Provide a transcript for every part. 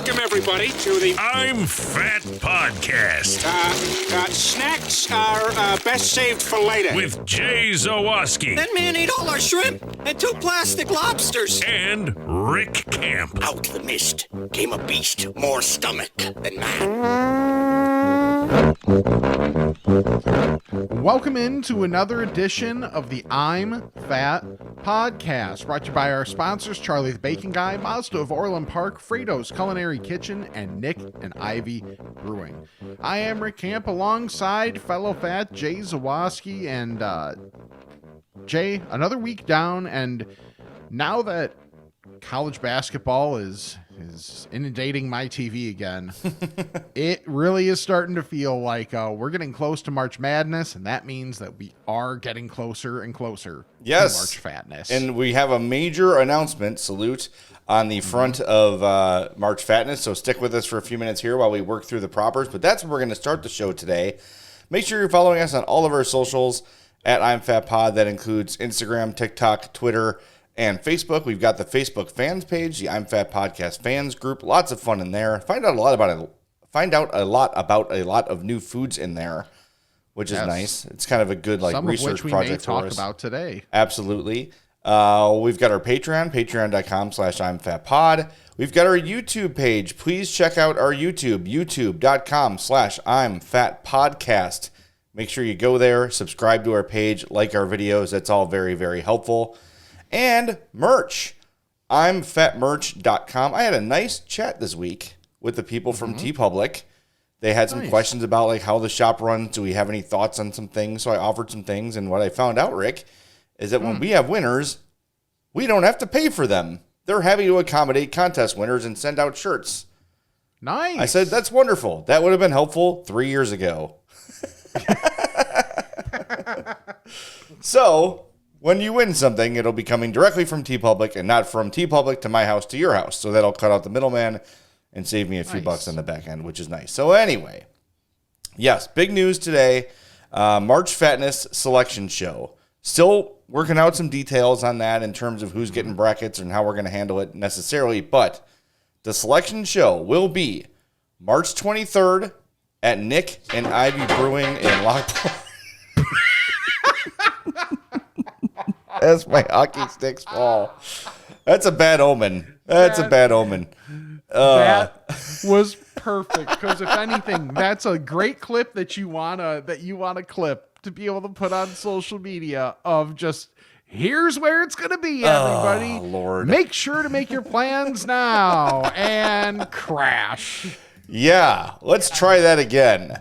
Welcome, everybody, to the I'm Fat Podcast. Snacks are best saved for later. With Jay Zawoski. That man ate all our shrimp and 2 plastic lobsters. And Rick Camp. Out the mist came a beast more stomach than man. Welcome into another edition of the I'm Fat Podcast, brought to you by our sponsors, Charlie the Bacon Guy, Mazda of Orland Park, Fredo's Culinary Kitchen, and Nick and Ivy Brewing. I am Rick Camp alongside fellow fat Jay Zawoski, and Jay, another week down, and now that college basketball is inundating my TV again, it really is starting to feel like we're getting close to March Madness, and that means that we are getting closer and closer to March Fatness. And we have a major announcement, salute, on the front of March Fatness, so stick with us for a few minutes here while we work through the propers, but that's where we're going to start the show today. Make sure you're following us on all of our socials at I'm Fat Pod. That includes Instagram, TikTok, Twitter, and Facebook. We've got the Facebook fans page, the I'm Fat Podcast fans group. Lots of fun in there. Find out a lot about a lot of new foods in there, which is nice. It's kind of a good research project for us. Some of which we may talk about today. Absolutely. We've got our Patreon, patreon.com/I'mFatPod. We've got our YouTube page. Please check out our YouTube, youtube.com/I'mFatPodcast. Make sure you go there, subscribe to our page, like our videos. That's all very, very helpful. And merch, I'mFatMerch.com. I had a nice chat this week with the people from TeePublic. They had some questions about how the shop runs. Do we have any thoughts on some things? So I offered some things, and what I found out, Rick, is that when we have winners, we don't have to pay for them. They're happy to accommodate contest winners and send out shirts. Nice. I said, that's wonderful. That would have been helpful 3 years ago. So when you win something, it'll be coming directly from TeePublic and not from TeePublic to my house to your house. So that'll cut out the middleman and save me a few bucks on the back end, which is nice. So anyway, yes, big news today. March Fatness selection show. Still working out some details on that in terms of who's getting brackets and how we're going to handle it necessarily. But the selection show will be March 23rd at Nick and Ivy Brewing in Lockport. As my hockey sticks fall. That's a bad omen. That was perfect, because if anything, that's a great clip that you wanna clip to be able to put on social media of just, here's where it's gonna be, everybody. Oh, Lord. Make sure to make your plans now and crash. Yeah, let's try that again.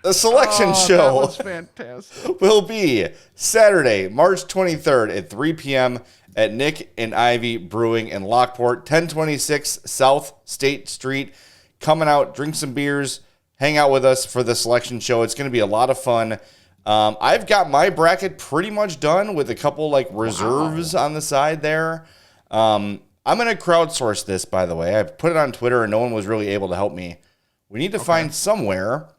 The selection show that was fantastic. will be Saturday, March 23rd at 3 p.m. at Nick and Ivy Brewing in Lockport, 1026 South State Street. Coming out, drink some beers, hang out with us for the selection show. It's going to be a lot of fun. I've got my bracket pretty much done with a couple reserves on the side there. I'm going to crowdsource this, by the way. I put it on Twitter and no one was really able to help me. We need to find somewhere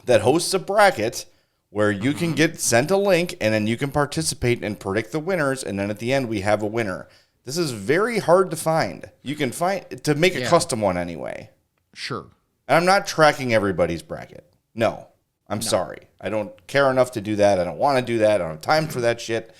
that hosts a bracket where you can get sent a link and then you can participate and predict the winners, and then at the end we have a winner. This is very hard to find. You can find to make a custom one anyway. Sure. And I'm not tracking everybody's bracket. No. I'm sorry. I don't care enough to do that. I don't want to do that. I don't have time for that shit.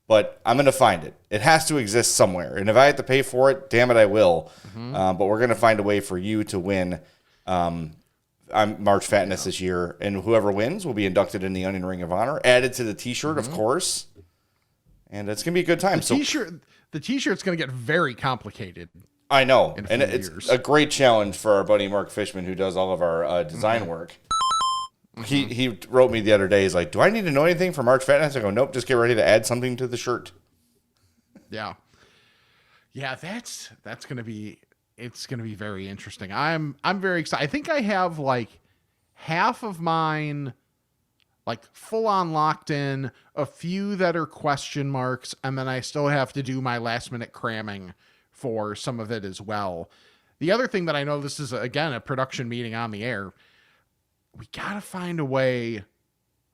But I'm going to find it. It has to exist somewhere. And if I have to pay for it, damn it, I will. But we're going to find a way for you to win March Fatness this year, and whoever wins will be inducted in the Onion Ring of Honor, added to the T-shirt, of course, and it's gonna be a good time. The T-shirt's gonna get very complicated. I know, and it's a great challenge for our buddy Mark Fishman, who does all of our design work. He wrote me the other day. He's like, "Do I need to know anything for March Fatness?" I go, "Nope, just get ready to add something to the shirt." Yeah, that's gonna be. It's going to be very interesting. I'm very excited. I think I have half of mine full on locked in, a few that are question marks, and then I still have to do my last minute cramming for some of it as well. The other thing that I know, this is again a production meeting on the air, we got to find a way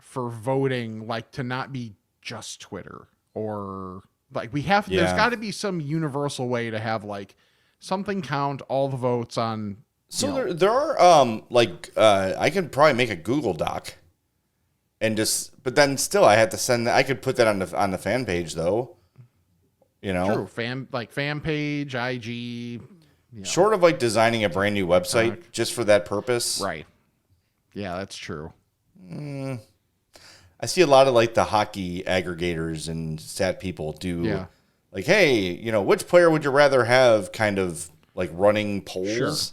for voting to not be just Twitter, or we have there's got to be some universal way to have something count all the votes on. So there are I could probably make a Google Doc, and but then still I had to send that. I could put that on the fan page though. True, fan page, IG. Short of like designing a brand new website just for that purpose. Right. Yeah, that's true. I see a lot of like the hockey aggregators and stat people do like, hey, which player would you rather have kind of like running polls?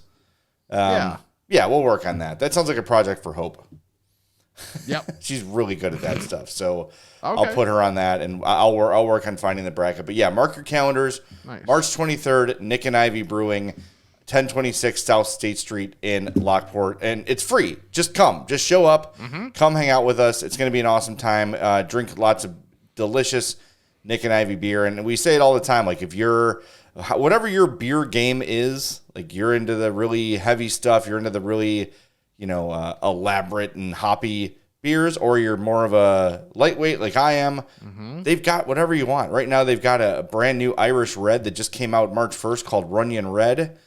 Sure. Yeah, we'll work on that. That sounds like a project for Hope. Yep. She's really good at that stuff. So Okay. I'll put her on that, and I'll work on finding the bracket. But yeah, mark your calendars. Nice. March 23rd, Nick and Ivy Brewing, 1026 South State Street in Lockport. And it's free. Just come. Just show up. Come hang out with us. It's going to be an awesome time. Drink lots of delicious Nick and Ivy beer. And we say it all the time. Like if you're, whatever your beer game is, like you're into the really heavy stuff, you're into the really, elaborate and hoppy beers, or you're more of a lightweight like I am, they've got whatever you want. Right now, they've got a brand new Irish Red that just came out March 1st called Runyon Red.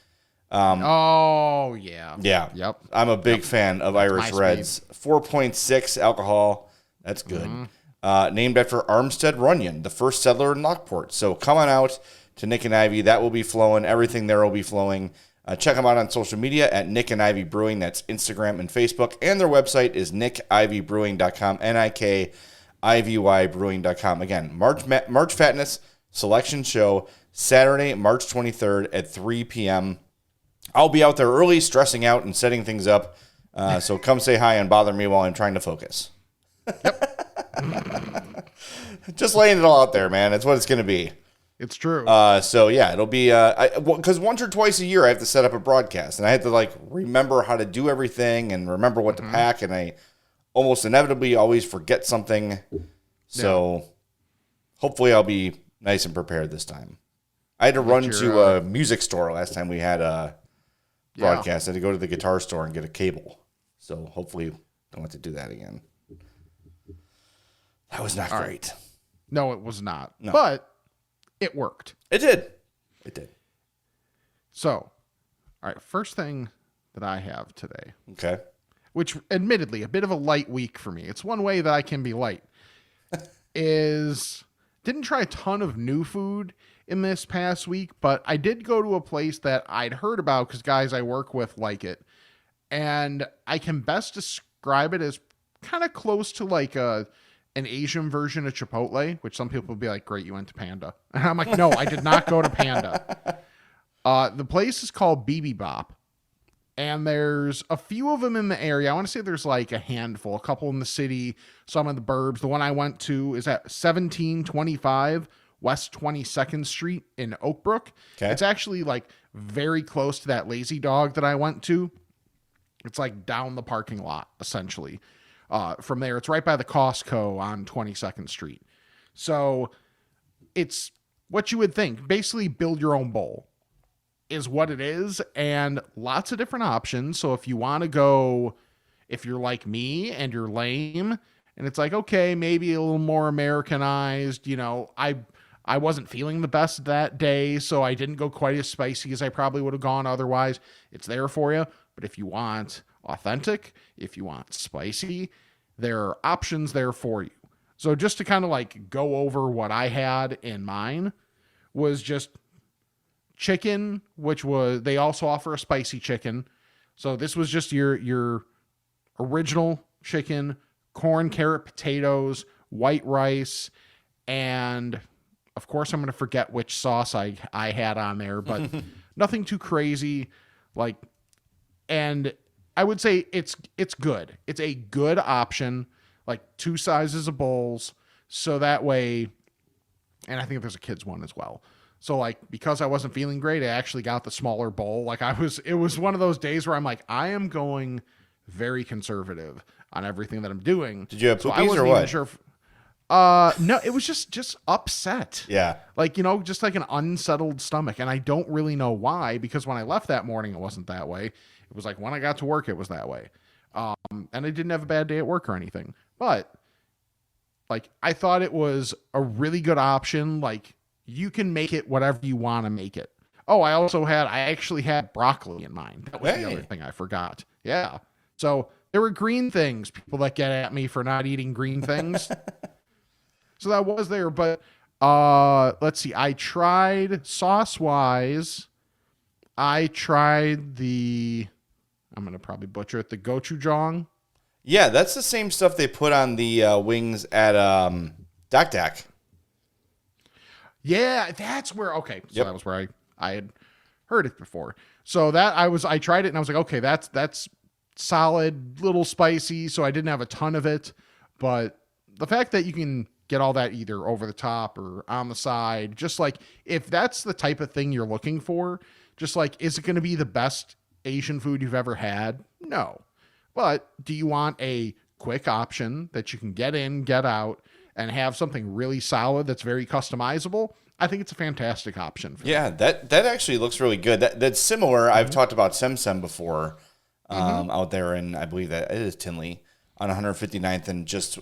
Oh, yeah. Yeah. Yep. I'm a big fan of Irish Reds. 4.6 alcohol. That's good. Named after Armstead Runyon, the first settler in Lockport. So come on out to Nick and Ivy. That will be flowing. Everything there will be flowing. Check them out on social media at Nick and Ivy Brewing. That's Instagram and Facebook. And their website is nickivybrewing.com, N-I-K-I-V-Y brewing.com. Again, March Fatness Selection Show, Saturday, March 23rd at 3 p.m. I'll be out there early, stressing out and setting things up. So come say hi and bother me while I'm trying to focus. Yep. Just laying it all out there, man. That's what it's going to be. It's true. So yeah, it'll be because once or twice a year I have to set up a broadcast, and I have to like remember how to do everything and remember what to pack, and I almost inevitably always forget something. So hopefully I'll be nice and prepared this time. I had to run to a music store last time we had a broadcast. I had to go to the guitar store and get a cable. So hopefully don't have to do that again. That was not great. No, it was not. No. But it worked. It did. It did. So, all right, first thing that I have today, Okay. which admittedly a bit of a light week for me. It's one way that I can be light. Is didn't try a ton of new food in this past week, but I did go to a place that I'd heard about because guys I work with like it. And I can best describe it as kind of close to like an Asian version of Chipotle, which some people would be like, great, you went to Panda. And I'm like, no, I did not go to Panda. The place is called Bibibop. And there's a few of them in the area. I want to say there's like a handful, a couple in the city, some in the burbs. The one I went to is at 1725 West 22nd Street in Oak Brook. Okay. It's actually like very close to that Lazy Dog that I went to. It's like down the parking lot, essentially. From there, it's right by the Costco on 22nd Street. So it's what you would think. Basically, build your own bowl is what it is, and lots of different options. So if you want to go, if you're like me and you're lame, and it's like, okay, maybe a little more Americanized, I wasn't feeling the best that day, so I didn't go quite as spicy as I probably would have gone otherwise. It's there for you. But if you want authentic, if you want spicy, there are options there for you. So just to kind of like go over what I had in mine was just chicken, which was, they also offer a spicy chicken. So this was just your original chicken, corn, carrot, potatoes, white rice, and of course I'm going to forget which sauce I had on there, but nothing too crazy. And I would say it's good. It's a good option, like 2 sizes of bowls. So that way, and I think there's a kid's one as well. So like, because I wasn't feeling great, I actually got the smaller bowl. Like it was one of those days where I'm like, I am going very conservative on everything that I'm doing. Did you have so poopies or what? Sure no, it was just upset. Yeah. Like, just like an unsettled stomach. And I don't really know why, because when I left that morning, it wasn't that way. It was like when I got to work, it was that way. And I didn't have a bad day at work or anything. But like, I thought it was a really good option. Like, you can make it whatever you want to make it. I actually had broccoli in mine. That was the other thing I forgot. Yeah. So there were green things, people that get at me for not eating green things. So that was there, but let's see. I tried sauce-wise. I'm going to probably butcher it, the gochujang. Yeah, that's the same stuff they put on the wings at Dak Dak. Yeah, that's where, okay. So that was where I had heard it before. So I tried it and I was like, okay, that's solid, little spicy. So I didn't have a ton of it, but the fact that you can get all that either over the top or on the side, just like if that's the type of thing you're looking for, just like, is it going to be the best Asian food you've ever had? No. But do you want a quick option that you can get in, get out, and have something really solid that's very customizable? I think it's a fantastic option. Yeah, that actually looks really good. That's similar. I've talked about Sem Sem before out there in, I believe that it is Tinley on 159th and just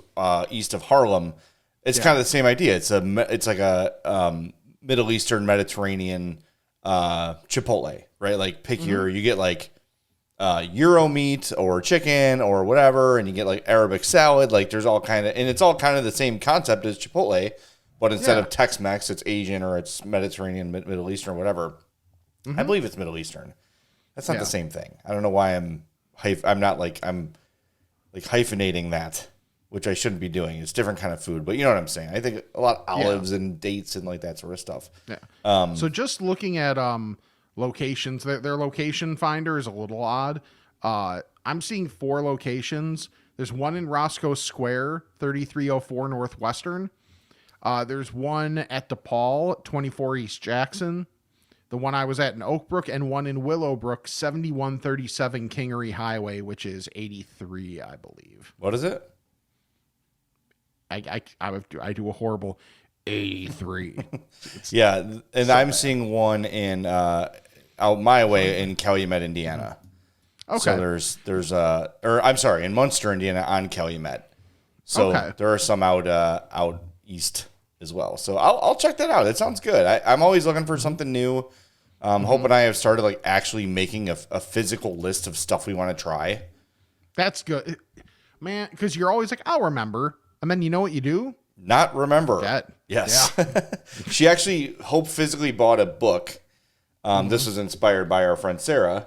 east of Harlem. It's kind of the same idea. It's like a Middle Eastern Mediterranean Chipotle, right? Like you get like Euro meat or chicken or whatever, and you get like Arabic salad. Like there's all kind of, and it's all kind of the same concept as Chipotle, but instead of Tex-Mex, it's Asian or it's Mediterranean, Middle Eastern, or whatever. I believe it's Middle Eastern. That's not the same thing. I don't know why I'm hyphenating that, which I shouldn't be doing. It's different kind of food, but you know what I'm saying. I think a lot of olives and dates and like that sort of stuff. Yeah. So just looking at locations, their location finder is a little odd. I'm seeing 4 locations. There's one in Roscoe Square, 3304 Northwestern. There's one at DePaul, 24 East Jackson. The one I was at in Oakbrook, and one in Willowbrook, 7137 Kingery Highway, which is 83, I believe. What is it? I do a horrible 83. Yeah, and I'm seeing one in out my way in Calumet, Indiana. Okay. So in Munster, Indiana, on Calumet. So there are some out east as well. So I'll check that out. That sounds good. I'm always looking for something new. Hope and I have started like actually making a physical list of stuff we want to try. That's good, man. Because you're always like, I'll remember, and then you know what you do? Not remember. Forget. Yes. Yeah. She actually, Hope physically bought a book. This was inspired by our friend Sarah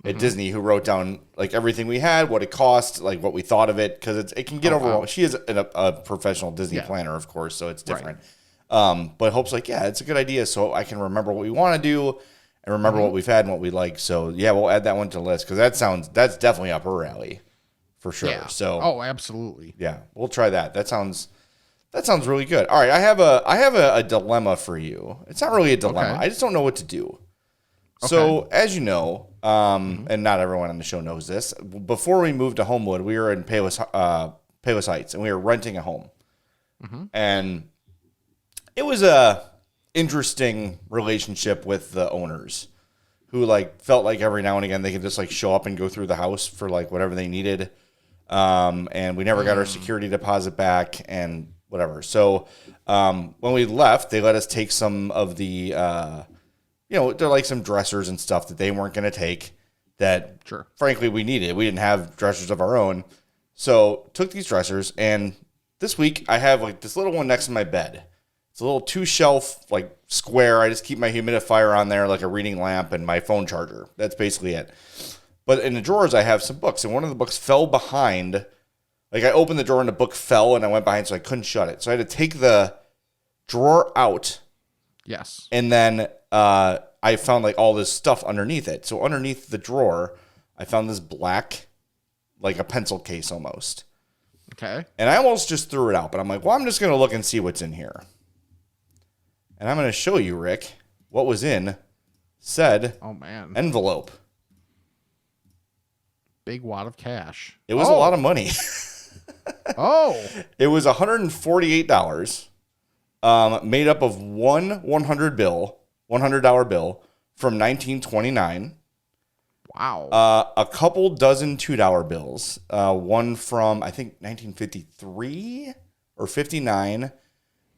at Disney, who wrote down like everything we had, what it cost, like what we thought of it, because it can get overwhelming. She is a professional Disney planner, of course, so it's different. Right. But Hope's like, yeah, it's a good idea, so I can remember what we want to do and remember what we've had and what we like. So yeah, we'll add that one to the list because that's definitely up her alley for sure. Yeah. So absolutely. Yeah, we'll try that. That sounds really good. All right, I have a dilemma for you. It's not really a dilemma. I just don't know what to do. So as you know, and not everyone on the show knows this, before we moved to Homewood, we were in Palos Heights, and we were renting a home. And it was a interesting relationship with the owners, who like felt like every now and again they could just like show up and go through the house for like whatever they needed. And we never got our security deposit back and whatever. So when we left, they let us take some of the they're like some dressers and stuff that they weren't going to take that, frankly, we needed. We didn't have dressers of our own. So took these dressers, and this week I have like this little one next to my bed. It's a little 2-shelf, like square. I just keep my humidifier on there, like a reading lamp, and my phone charger. That's basically it. But in the drawers, I have some books, and one of the books fell behind. Like I opened the drawer and the book fell, and I went behind, so I couldn't shut it. So I had to take the drawer out. Yes. And then I found like all this stuff underneath it. So underneath the drawer, I found this black, like a pencil case almost. Okay. And I almost just threw it out, but I'm like, well, I'm just going to look and see what's in here. And I'm going to show you, Rick, what was in said envelope. Big wad of cash. It was a lot of money. It was $148. Made up of one $100 bill from 1929. Wow. A couple dozen $2 bills. One from, I think, 1953 or 59.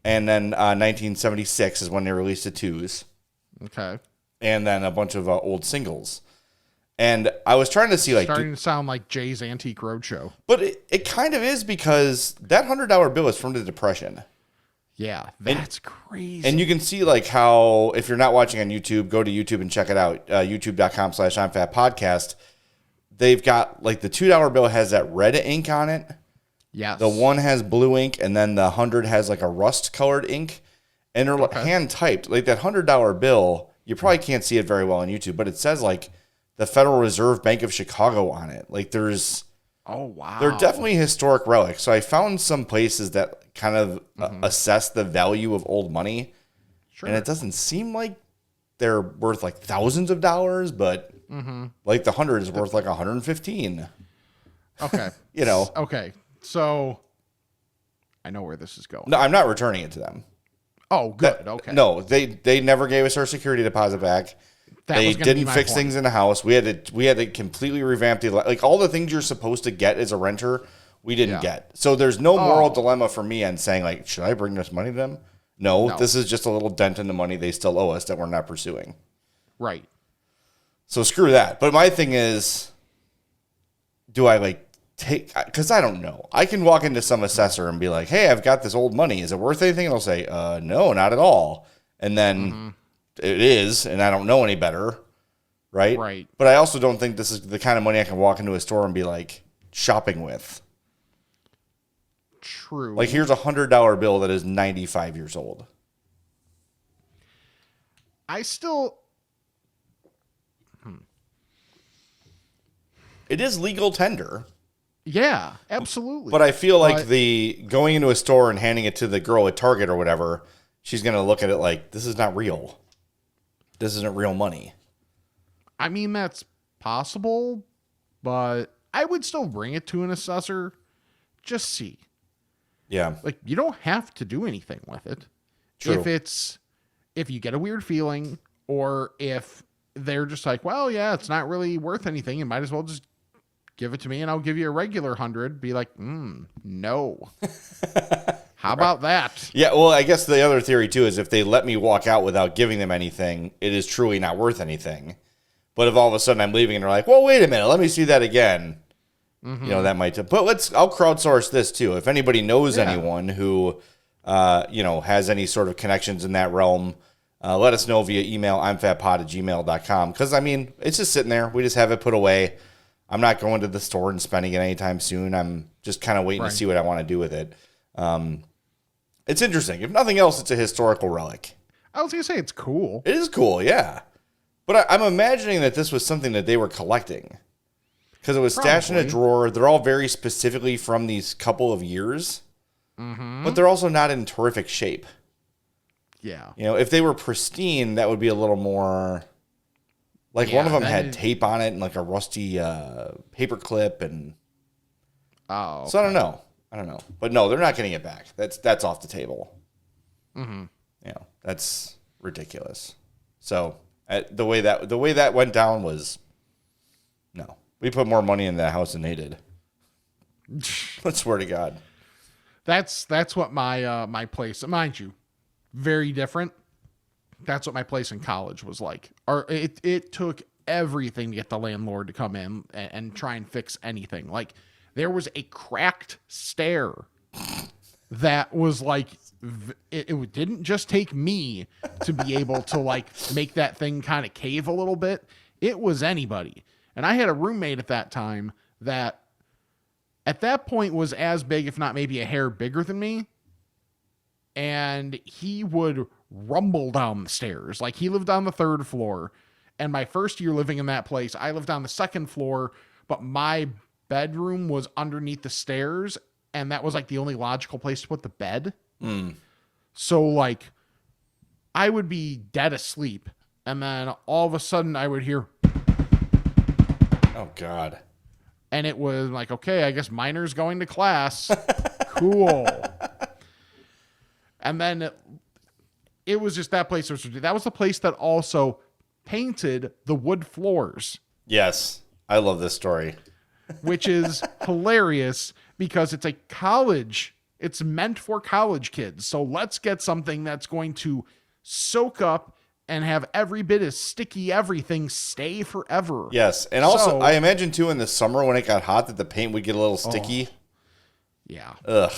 And then 1976 is when they released the twos. Okay. and then a bunch of old singles. And I was trying to see, like, Starting to sound like Jay's Antique Roadshow. but it kind of is, because that $100 bill is from the Depression. Yeah, that's crazy. And you can see, like, how, if you're not watching on YouTube, go to YouTube and check it out. youtube.com/I'mFatPodcast. They've got, like, the $2 bill has that red ink on it. Yes. The one has blue ink, and then the 100 has, like, a rust-colored ink. And they're hand-typed. Like, that $100 bill, you probably can't see it very well on YouTube, but it says, like, the Federal Reserve Bank of Chicago on it. Like, there's... Oh, wow. They're definitely historic relics. So I found some places that kind of assess the value of old money. Sure. And it doesn't seem like they're worth like thousands of dollars, but like the 100 is worth like 115. Okay. You know. Okay. So I know where this is going. No, I'm not returning it to them. Oh, good. Okay. No, they never gave us our security deposit back. They didn't fix things in the house. We had to completely revamp like all the things you're supposed to get as a renter, we didn't get. So there's no moral dilemma for me on saying, like, should I bring this money to them? No, this is just a little dent in the money they still owe us that we're not pursuing. Right. So screw that. But my thing is, do I like take, because I don't know. I can walk into some assessor and be like, hey, I've got this old money. Is it worth anything? And they'll say, no, not at all. And then it is, and I don't know any better. Right? Right. But I also don't think this is the kind of money I can walk into a store and be like shopping with. True. Like, here's a $100 bill that is 95 years old. I still... It is legal tender. Yeah, absolutely. But I feel like the going into a store and handing it to the girl at Target or whatever, she's going to look at it like, this is not real. This isn't real money. I mean, that's possible, but I would still bring it to an assessor. Just see. Yeah. Like, you don't have to do anything with it. True. If you get a weird feeling, or if they're just like, well, yeah, it's not really worth anything, you might as well just give it to me and I'll give you a regular 100. Be like, no. How about that? Yeah, well, I guess the other theory, too, is if they let me walk out without giving them anything, it is truly not worth anything. But if all of a sudden I'm leaving and they're like, well, wait a minute, let me see that again. You know, that might... But I'll crowdsource this, too. If anybody knows anyone who, has any sort of connections in that realm, let us know via email, imfatpod@gmail.com. Because, I mean, it's just sitting there. We just have it put away. I'm not going to the store and spending it anytime soon. I'm just kind of waiting to see what I want to do with it. It's interesting. If nothing else, it's a historical relic. I was going to say it's cool. It is cool, yeah. But I'm imagining that this was something that they were collecting. Because it was stashed in a drawer. They're all very specifically from these couple of years. But they're also not in terrific shape. Yeah. You know, if they were pristine, that would be a little more... Like, one of them had tape on it and, like, a rusty paper clip. And Oh. Okay. So I don't know. But no, they're not getting it back. That's off the table. You know, that's ridiculous. So the way that went down was... No. We put more money in that house than they did. I swear to God. That's what my place, mind you, very different. That's what my place in college was like. It took everything to get the landlord to come in and try and fix anything. Like, there was a cracked stair that was like, it didn't just take me to be able to like make that thing kind of cave a little bit. It was anybody. And I had a roommate at that time that at that point was as big, if not maybe a hair bigger than me. And he would rumble down the stairs. Like, he lived on the 3rd floor. And my first year living in that place, I lived on the 2nd floor, but my bedroom was underneath the stairs. And that was like the only logical place to put the bed. So like, I would be dead asleep. And then all of a sudden I would hear... Oh, God. And it was like, okay, I guess Miner's going to class. Cool. And then it was just that place. That was the place that also painted the wood floors. Yes. I love this story. Which is hilarious because it's a college. It's meant for college kids. So let's get something that's going to soak up and have every bit of sticky everything stay forever. Yes. And also, So- I imagine, too, in the summer when it got hot that the paint would get a little sticky. Yeah. Ugh.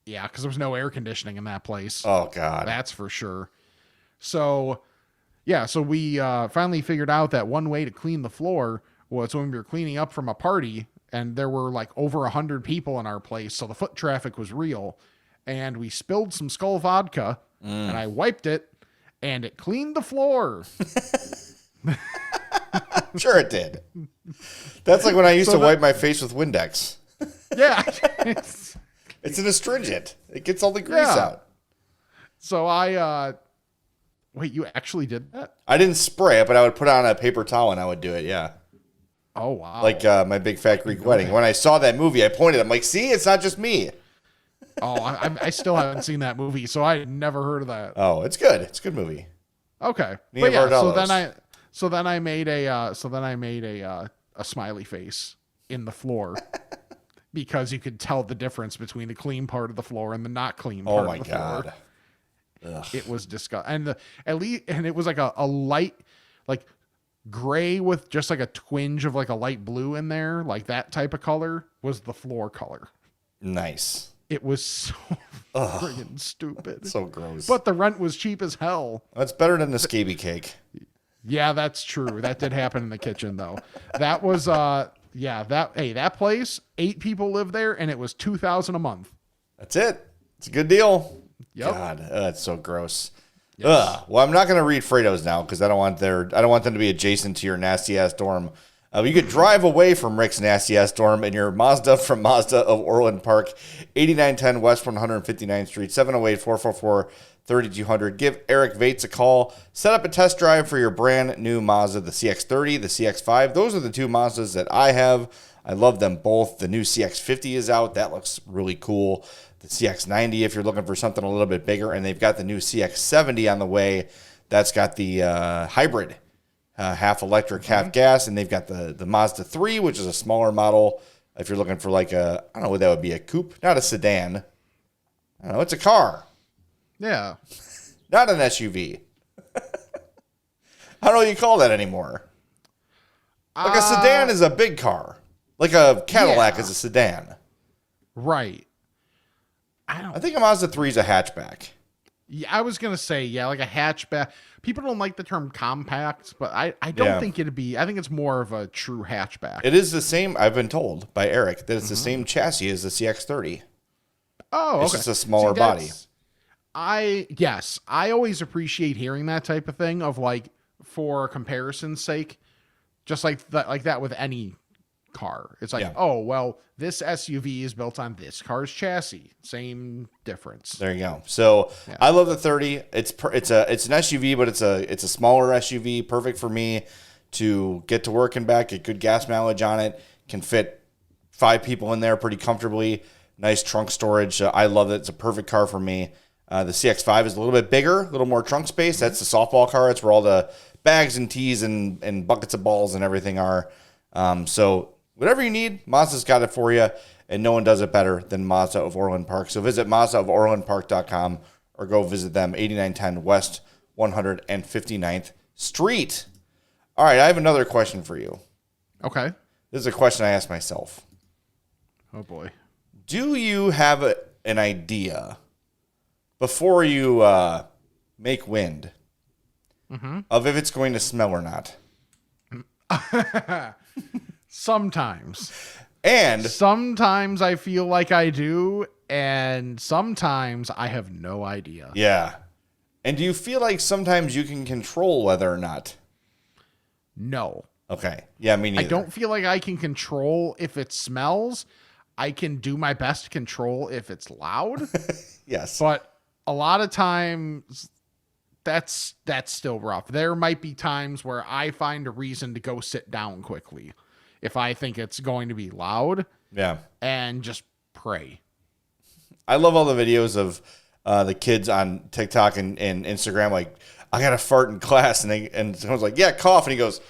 Yeah, because there was no air conditioning in that place. Oh, God. That's for sure. So, yeah, so we finally figured out that one way to clean the floor was when we were cleaning up from a party, and there were like over 100 people in our place, so the foot traffic was real. And we spilled some Skull vodka, and I wiped it, and it cleaned the floor. Sure it did. That's like when I used to wipe my face with Windex. Yeah. It's an astringent. It gets all the grease Yeah. out. So I, wait, you actually did that? I didn't spray it, but I would put on a paper towel and I would do it, yeah. Oh, wow. Like My Big Fat Greek Wedding. When I saw that movie, I pointed. I'm like, see, it's not just me. Oh, I still haven't seen that movie, so I never heard of that. Oh, it's good. It's a good movie. Okay. Nia But yeah, Vardalos. so then I made a smiley face in the floor because you could tell the difference between the clean part of the floor and the not clean part Oh, my of the floor. God. Ugh. It was disgusting. And it was like a light, like gray with just like a twinge of like a light blue in there, like that type of color was the floor color. Nice. It was so friggin' stupid. So gross. But the rent was cheap as hell. That's better than the scaby cake. Yeah, that's true. That did happen in the kitchen though. That was that place, 8 people live there and it was $2,000 a month. That's it. It's a good deal. Yep. God, that's so gross. Yes. Ugh. Well, I'm not going to read Fredo's now because I don't want them to be adjacent to your nasty ass dorm. You could drive away from Rick's nasty ass dorm in your Mazda from Mazda of Orland Park, 8910 West 159th Street, 708-444-3200. Give Eric Vates a call. Set up a test drive for your brand new Mazda, the CX-30, the CX-5. Those are the two Mazdas that I have. I love them both. The new CX-50 is out. That looks really cool. The CX-90 if you're looking for something a little bit bigger. And they've got the new CX-70 on the way. That's got the hybrid. Half electric, half gas, and they've got the Mazda 3, which is a smaller model. If you're looking for like I don't know what that would be, a coupe, not a sedan. I don't know, it's a car, Yeah. not an SUV. I don't know what you call that anymore. Like a sedan is a big car. Like a Cadillac is a sedan. Right. I think a Mazda 3 is a hatchback. Yeah, I was gonna say, yeah, like a hatchback. People don't like the term compact, but I don't think it'd be. I think it's more of a true hatchback. It is the same. I've been told by Eric that it's the same chassis as the CX-30. Oh, okay. It's just a smaller body. I always appreciate hearing that type of thing of like for comparison's sake, just like that with any car. It's like, oh well, this SUV is built on this car's chassis. Same difference. There you go. So I love the 30. It's an SUV, but it's a smaller SUV, perfect for me to get to work and back. Get good gas mileage on it. Can fit 5 people in there pretty comfortably. Nice trunk storage. I love it. It's a perfect car for me. The CX-5 is a little bit bigger, a little more trunk space. That's the softball car. It's where all the bags and tees and buckets of balls and everything are. So whatever you need, Mazda's got it for you, and no one does it better than Mazda of Orland Park. So visit MazdaofOrlandPark.com or go visit them, 8910 West 159th Street. All right, I have another question for you. Okay. This is a question I asked myself. Oh boy. Do you have an idea before you make wind of if it's going to smell or not? Sometimes. And Sometimes I feel like I do, and sometimes I have no idea. yeah. And do you feel like sometimes you can control whether or not? No. Okay. Yeah, me neither. I don't feel like I can control if it smells. I can do my best to control if it's loud, Yes. but a lot of times that's still rough. There might be times where I find a reason to go sit down quickly if I think it's going to be loud Yeah. and just pray. I love all the videos of the kids on TikTok and Instagram. Like, I got to fart in class, and someone's like, "Yeah, cough," and he goes,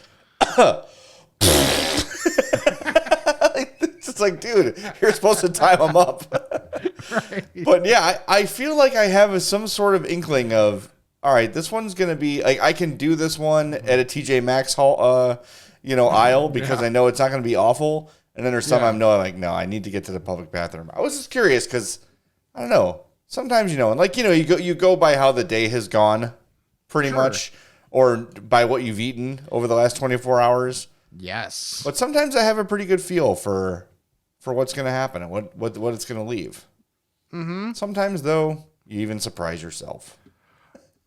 "It's like, dude, you're supposed to time them up." Right. But yeah, I feel like I have some sort of inkling of all right, this one's going to be like, I can do this one at a TJ Maxx hall, aisle because I know it's not going to be awful. And then there's some I'm like, no, I need to get to the public bathroom. I was just curious because I don't know. Sometimes, and like, you go by how the day has gone pretty much, or by what you've eaten over the last 24 hours. Yes. But sometimes I have a pretty good feel for what's going to happen and what it's going to leave. Mm-hmm. Sometimes, though, you even surprise yourself.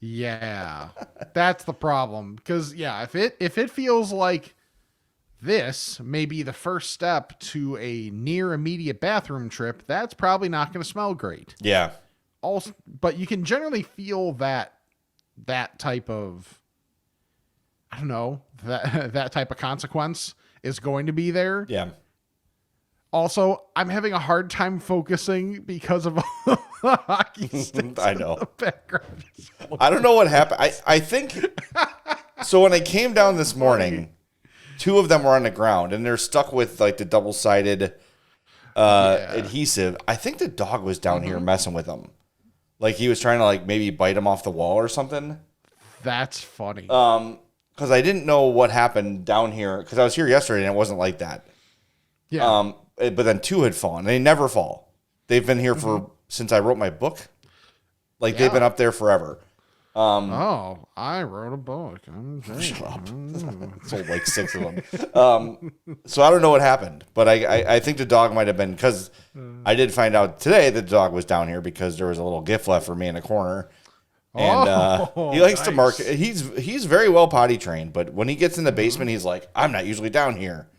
Yeah, that's the problem. Because if it feels like this may be the first step to a near immediate bathroom trip, that's probably not going to smell great. Yeah. Also, but you can generally feel that type of, I don't know, that type of consequence is going to be there. Yeah. Also, I'm having a hard time focusing because of all the hockey sticks I know. in the background. I don't know what happened. I think so. When I came down this morning, 2 of them were on the ground and they're stuck with like the double-sided adhesive. I think the dog was down here messing with them. Like he was trying to like maybe bite them off the wall or something. That's funny. Because I didn't know what happened down here because I was here yesterday and it wasn't like that. Yeah. But then 2 had fallen. They never fall. They've been here since I wrote my book. Like they've been up there forever. I wrote a book. Shut up. Sold like 6 of them. So I don't know what happened, but I think the dog might have been, because I did find out today that the dog was down here because there was a little gift left for me in the corner. And he likes to mark. He's very well potty trained, but when he gets in the basement, he's like, I'm not usually down here.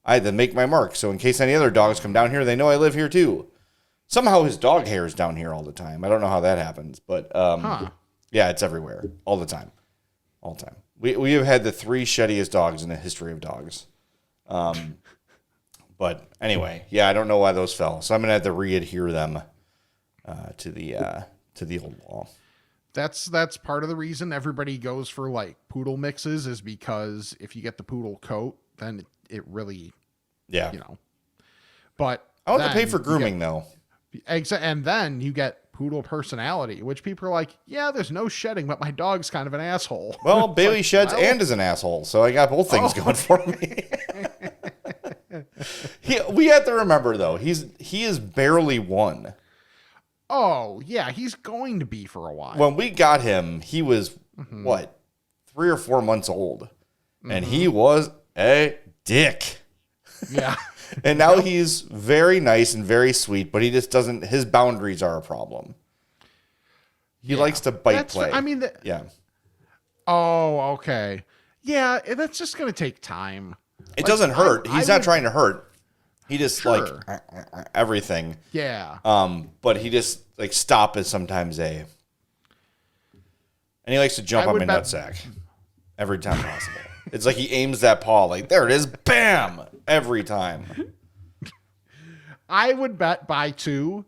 I had to make my mark. So in case any other dogs come down here, they know I live here too. Somehow his dog hair is down here all the time. I don't know how that happens, but yeah, it's everywhere all the time. All the time. We have had the 3 sheddiest dogs in the history of dogs. But anyway, yeah, I don't know why those fell. So I'm going to have to re-adhere them to the old law. That's part of the reason everybody goes for like poodle mixes, is because if you get the poodle coat, then it really, But I want to pay for grooming though. And then you get poodle personality, which people are like, yeah, there's no shedding, but my dog's kind of an asshole. Well, Bailey sheds and is an asshole, so I got both things going for me. We have to remember though, he is barely 1. Oh yeah, he's going to be for a while. When we got him, he was what, 3 or 4 months old, and he was a dick. Yeah. And now he's very nice and very sweet, but he just doesn't. His boundaries are a problem. He likes to bite play. Yeah. Oh, okay. Yeah, that's just gonna take time. It doesn't hurt. He's not trying to hurt. He just like everything. Yeah. But he just like stop is sometimes and he likes to jump on my nutsack every time possible. It's like he aims that paw like, there it is, bam, every time. I would bet by 2,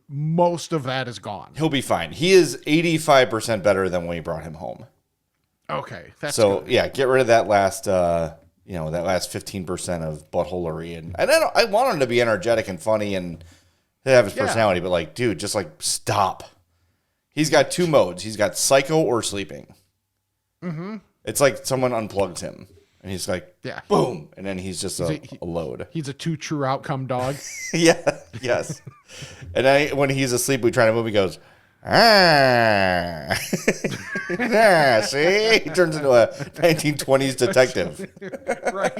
most of that is gone. He'll be fine. He is 85% better than when we brought him home. Okay, that's so good. Yeah. Get rid of that last, that last 15% of buttholery, and I want him to be energetic and funny and to have his personality, but like, dude, just like stop. He's got 2 modes. He's got psycho or sleeping. Mm-hmm. It's like someone unplugs him, and he's like, boom, and then he's just a load. He's a 2 true outcome dog. Yeah, yes. And when he's asleep, we try to move. He goes, yeah, see, he turns into a 1920s detective. Right.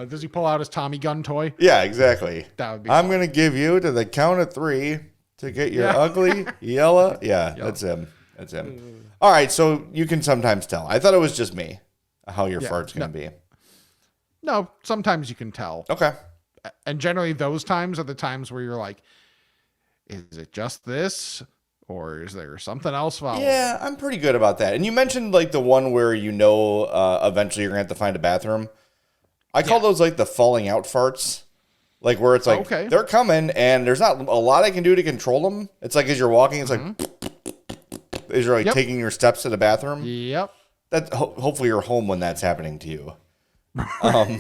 Does he pull out his Tommy gun toy? Yeah, exactly. That would be. I'm gonna give you to the count of 3 to get your ugly yellow. Yeah, that's him. That's him. All right, so you can sometimes tell. I thought it was just me how your fart's going to be. No, sometimes you can tell. Okay. And generally those times are the times where you're like, is it just this or is there something else following? Yeah, I'm pretty good about that. And you mentioned like the one where eventually you're going to have to find a bathroom. I call those like the falling out farts. Like where it's like, they're coming and there's not a lot I can do to control them. It's like as you're walking, it's like... As you're like taking your steps to the bathroom. Yep. That hopefully you're home when that's happening to you. But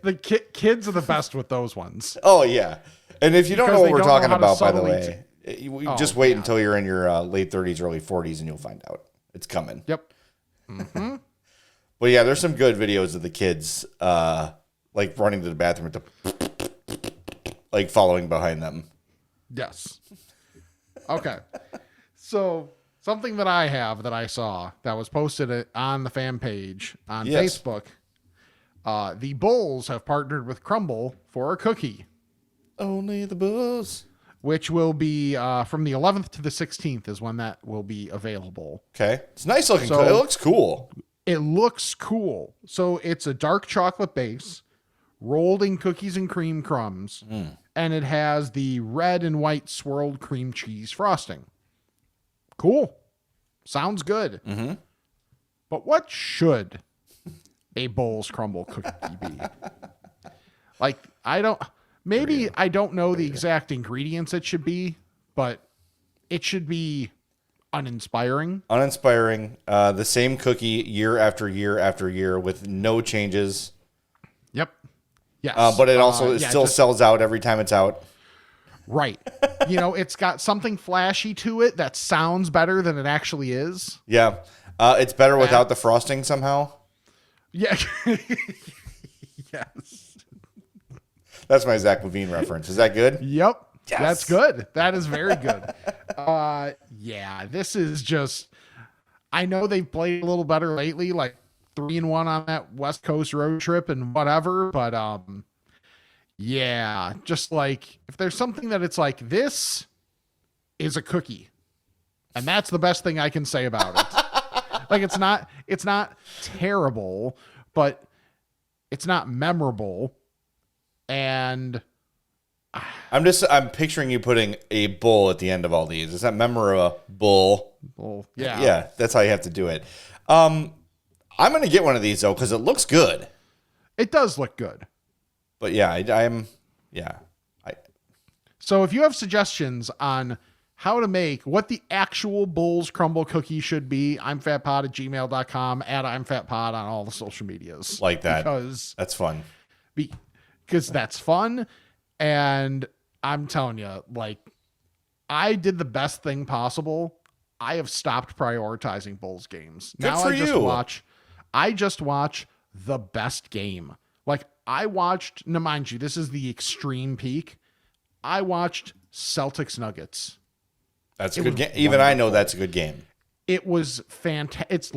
the kids are the best with those ones. Oh yeah. And if you don't know what we're talking about, by the way, You just wait until you're in your late 30s, early 40s, and you'll find out. It's coming. Yep. Mm-hmm. But yeah, there's some good videos of the kids like running to the bathroom like following behind them. Yes. Okay. So something that I have that I saw that was posted on the fan page on Facebook. The Bulls have partnered with Crumbl for a cookie. Only the Bulls. Which will be from the 11th to the 16th is when that will be available. Okay. It's nice looking. It looks cool. It looks cool. So it's a dark chocolate base rolled in cookies and cream crumbs. And it has the red and white swirled cream cheese frosting. Cool. Sounds good. Mm-hmm. But what should a Bulls Crumbl cookie be? Like, I don't know the exact ingredients it should be, but it should be uninspiring. The same cookie year after year after year with no changes. Yep. Yes. But it also still sells out every time it's out. Right. It's got something flashy to it that sounds better than it actually is. Yeah. It's better without the frosting somehow. Yeah. Yes. That's my Zach Levine reference. Is that good? Yep. Yes. That's good. That is very good. This is just, I know they've played a little better lately, like 3-1 on that West Coast road trip and whatever. But, just like if there's something that it's like, this is a cookie, and that's the best thing I can say about it. Like, it's not terrible, but it's not memorable. And I'm picturing you putting a bull at the end of all these. Is that memorable? Bull. Yeah. Yeah. That's how you have to do it. I'm going to get one of these though, cause it looks good. It does look good. But yeah, So if you have suggestions on how to make what the actual Bulls Crumbl cookie should be, imfatpod@gmail.com, @imfatpod on all the social medias. Like that. Because that's fun. Because that's fun. And I'm telling you, like, I did the best thing possible. I have stopped prioritizing Bulls games. Good Now for I just watch the best game. Like, I watched, now mind you, this is the extreme peak. I watched Celtics Nuggets. That's a good game. Even I know that's a good game. It was fantastic. It's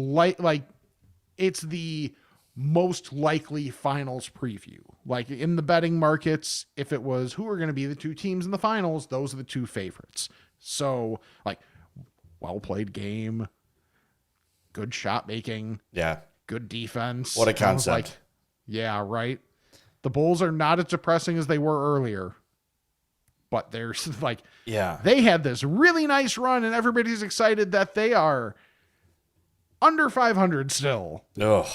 it's the most likely finals preview. Like, in the betting markets, if it was who are going to be the two teams in the finals, those are the two favorites. So, like, well played game, good shot making, good defense. What a concept. Like, yeah, right. The Bulls are not as depressing as they were earlier, but there's they had this really nice run, and everybody's excited that they are under 500 still. Ugh.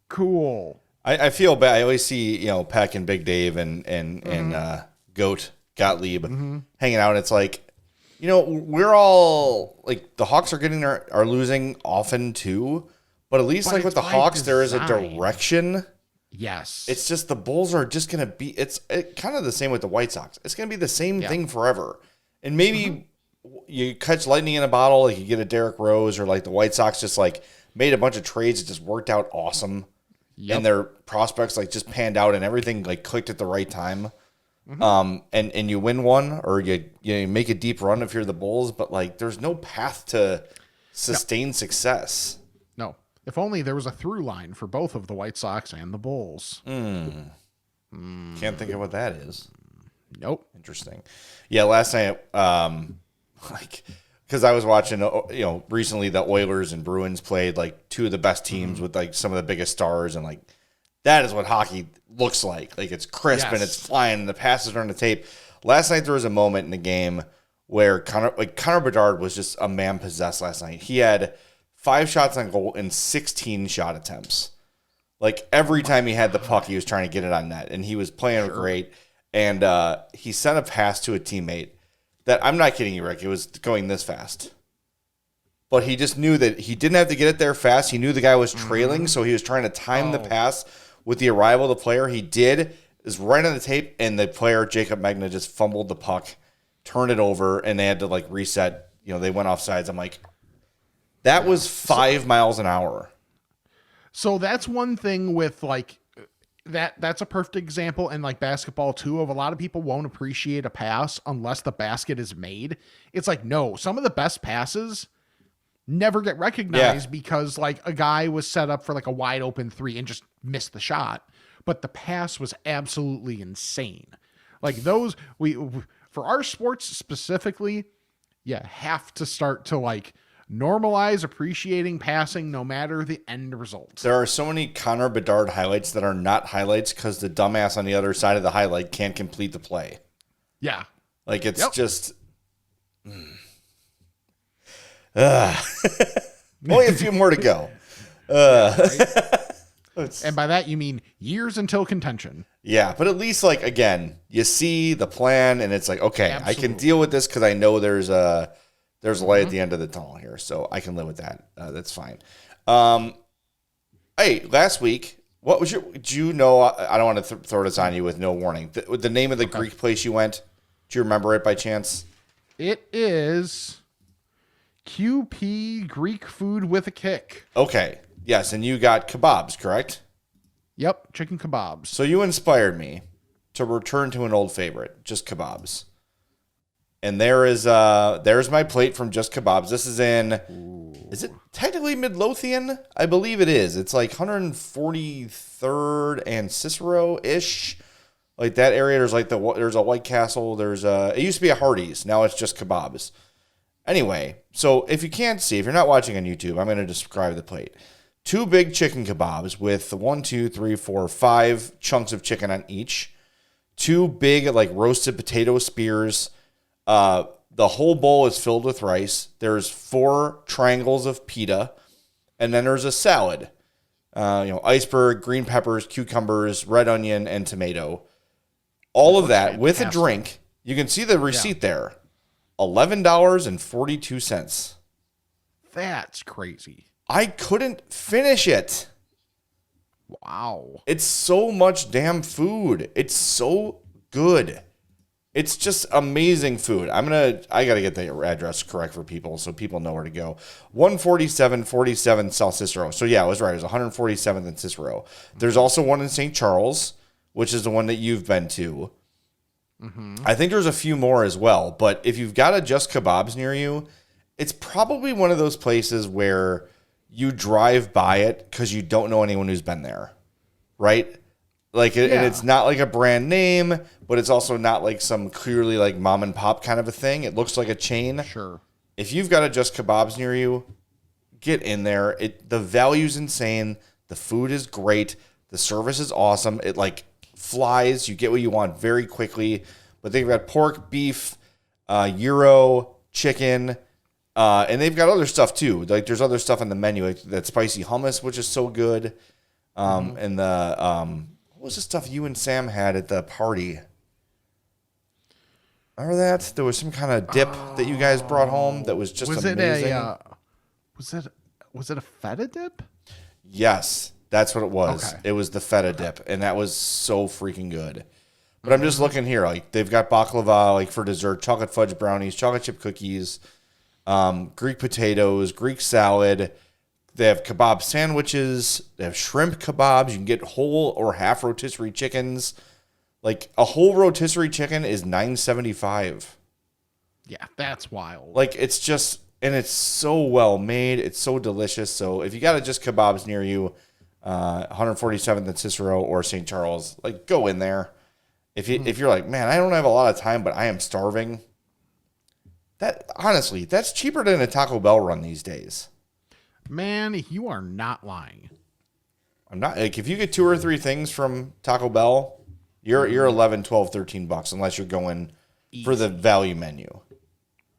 Cool. I feel bad. I always see, Peck and Big Dave and Gottlieb hanging out. And it's like, we're all like, the Hawks are losing often too, but at least like with the Hawks, there is a direction. Yes. It's just the Bulls are just going to be, it's kind of the same with the White Sox. It's going to be the same thing forever. And maybe you catch lightning in a bottle, like you get a Derrick Rose, or like the White Sox just like made a bunch of trades that just worked out awesome. Yep. And their prospects like just panned out and everything like clicked at the right time. And you win one, or you make a deep run if you're the Bulls, but like there's no path to sustained success. No. If only there was a through line for both of the White Sox and the Bulls. Can't think of what that is. Nope. Interesting. Yeah, last night, because I was watching, recently the Oilers and Bruins played like two of the best teams with like some of the biggest stars, and like that is what hockey looks like. Like, it's crisp and it's flying, and the passes are on the tape. Last night there was a moment in the game where Connor Bedard was just a man possessed last night. He had 5 shots on goal and 16 shot attempts. Like, every time he had the puck, he was trying to get it on net, and he was playing great. And he sent a pass to a teammate that, I'm not kidding you, Rick, it was going this fast. But he just knew that he didn't have to get it there fast. He knew the guy was trailing, so he was trying to time the pass with the arrival of the player. He did, is right on the tape, and the player, Jacob Magna, just fumbled the puck turned it over, and they had to like reset. You know, they went off sides. I'm like, that was 5 miles an hour. So that's one thing with like that's a perfect example, and like basketball too, of a lot of people won't appreciate a pass unless the basket is made. It's like, no, some of the best passes never get recognized because like a guy was set up for like a wide open three and just missed the shot, but the pass was absolutely insane. Like those, for our sports specifically, you have to start to like normalize appreciating passing no matter the end result. There are so many Connor Bedard highlights that are not highlights because the dumbass on the other side of the highlight can't complete the play. Yeah. Like it's just only a few more to go. And by that, you mean years until contention. Yeah, but at least, like, again, you see the plan, and it's like, okay, Absolutely. I can deal with this because I know there's a light at the end of the tunnel here, so I can live with that. That's fine. Hey, last week, what was do you know, I don't want to throw this on you with no warning. The name of the Greek place you went, do you remember it by chance? It is QP, Greek food with a kick. Okay, yes, and you got kebabs, correct? Yep, chicken kebabs. So you inspired me to return to an old favorite, Just Kebabs. And there's my plate from Just Kebabs. This is is it technically Midlothian? I believe it is. It's like 143rd and Cicero-ish. Like that area, there's a White Castle. It used to be a Hardee's. Now it's Just Kebabs. Anyway, so if you're not watching on YouTube, I'm going to describe the plate. 2 big chicken kebabs with 1, 2, 3, 4, 5 chunks of chicken on each. 2 big like roasted potato spears. The whole bowl is filled with rice. There's 4 triangles of pita, and then there's a salad. Iceberg, green peppers, cucumbers, red onion, and tomato. All of that with a drink. You can see the receipt there. $11.42. That's crazy. I couldn't finish it. Wow. It's so much damn food. It's so good. It's just amazing food. I got to get the address correct for people so people know where to go. 147 South Cicero. So yeah, I was right. It was 147th and Cicero. There's also one in St. Charles, which is the one that you've been to. Mm-hmm. I think there's a few more as well. But if you've got a Just Kebabs near you, it's probably one of those places where you drive by it because you don't know anyone who's been there, right? Like, and it's not like a brand name, but it's also not like some clearly like mom and pop kind of a thing. It looks like a chain. Sure. If you've got a Just Kebabs near you, get in there. The value's insane. The food is great. The service is awesome. It like flies. You get what you want very quickly. But they've got pork, beef, gyro, chicken. And they've got other stuff too. Like there's other stuff on the menu, like that spicy hummus, which is so good. And what was the stuff you and Sam had at the party? Remember that? There was some kind of dip that you guys brought home that was just amazing. Was it a feta dip? Yes, that's what it was. Okay. It was the feta dip, and that was so freaking good. But I'm just looking here, like they've got baklava, like for dessert, chocolate fudge brownies, chocolate chip cookies. Greek potatoes, Greek salad. They have kebab sandwiches. They have shrimp kebabs. You can get whole or half rotisserie chickens. Like a whole rotisserie chicken is $9.75. Yeah, that's wild. Like it's just, and it's so well made. It's so delicious. So if you got Just Kebabs near you, 147th and Cicero or St. Charles, like go in there. If you're like, man, I don't have a lot of time, but I am starving. Honestly, that's cheaper than a Taco Bell run these days. Man, you are not lying. I'm not like if you get 2 or 3 things from Taco Bell, you're 11, 12, 13 bucks unless you're going for the value menu.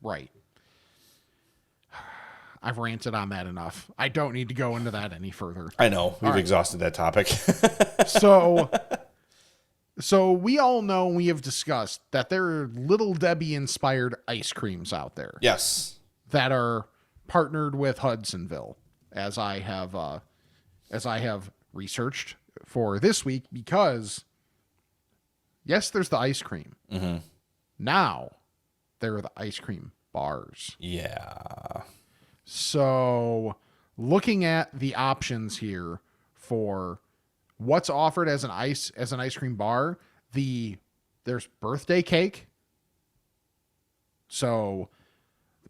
Right. I've ranted on that enough. I don't need to go into that any further. I know. We've exhausted that topic. So we all know, we have discussed that there are Little Debbie inspired ice creams out there. Yes. That are partnered with Hudsonville, as I have researched for this week, because yes, there's the ice cream. Mm-hmm. Now They're the ice cream bars. Yeah. So looking at the options here for what's offered as an ice cream bar, there's birthday cake. So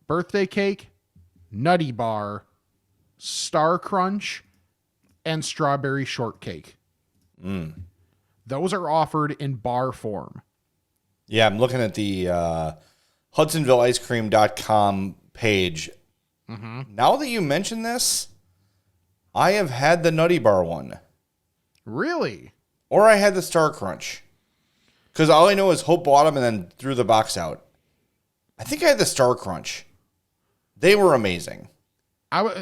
birthday cake, nutty bar, Star Crunch, and strawberry shortcake. Those are offered in bar form. Yeah, I'm looking at the HudsonvilleIceCream.com page. Now that you mention this, I have had the Nutty Bar one. Really? Or I had the Star Crunch. Because all I know is Hope bought them and then threw the box out. I think I had the Star Crunch. They were amazing.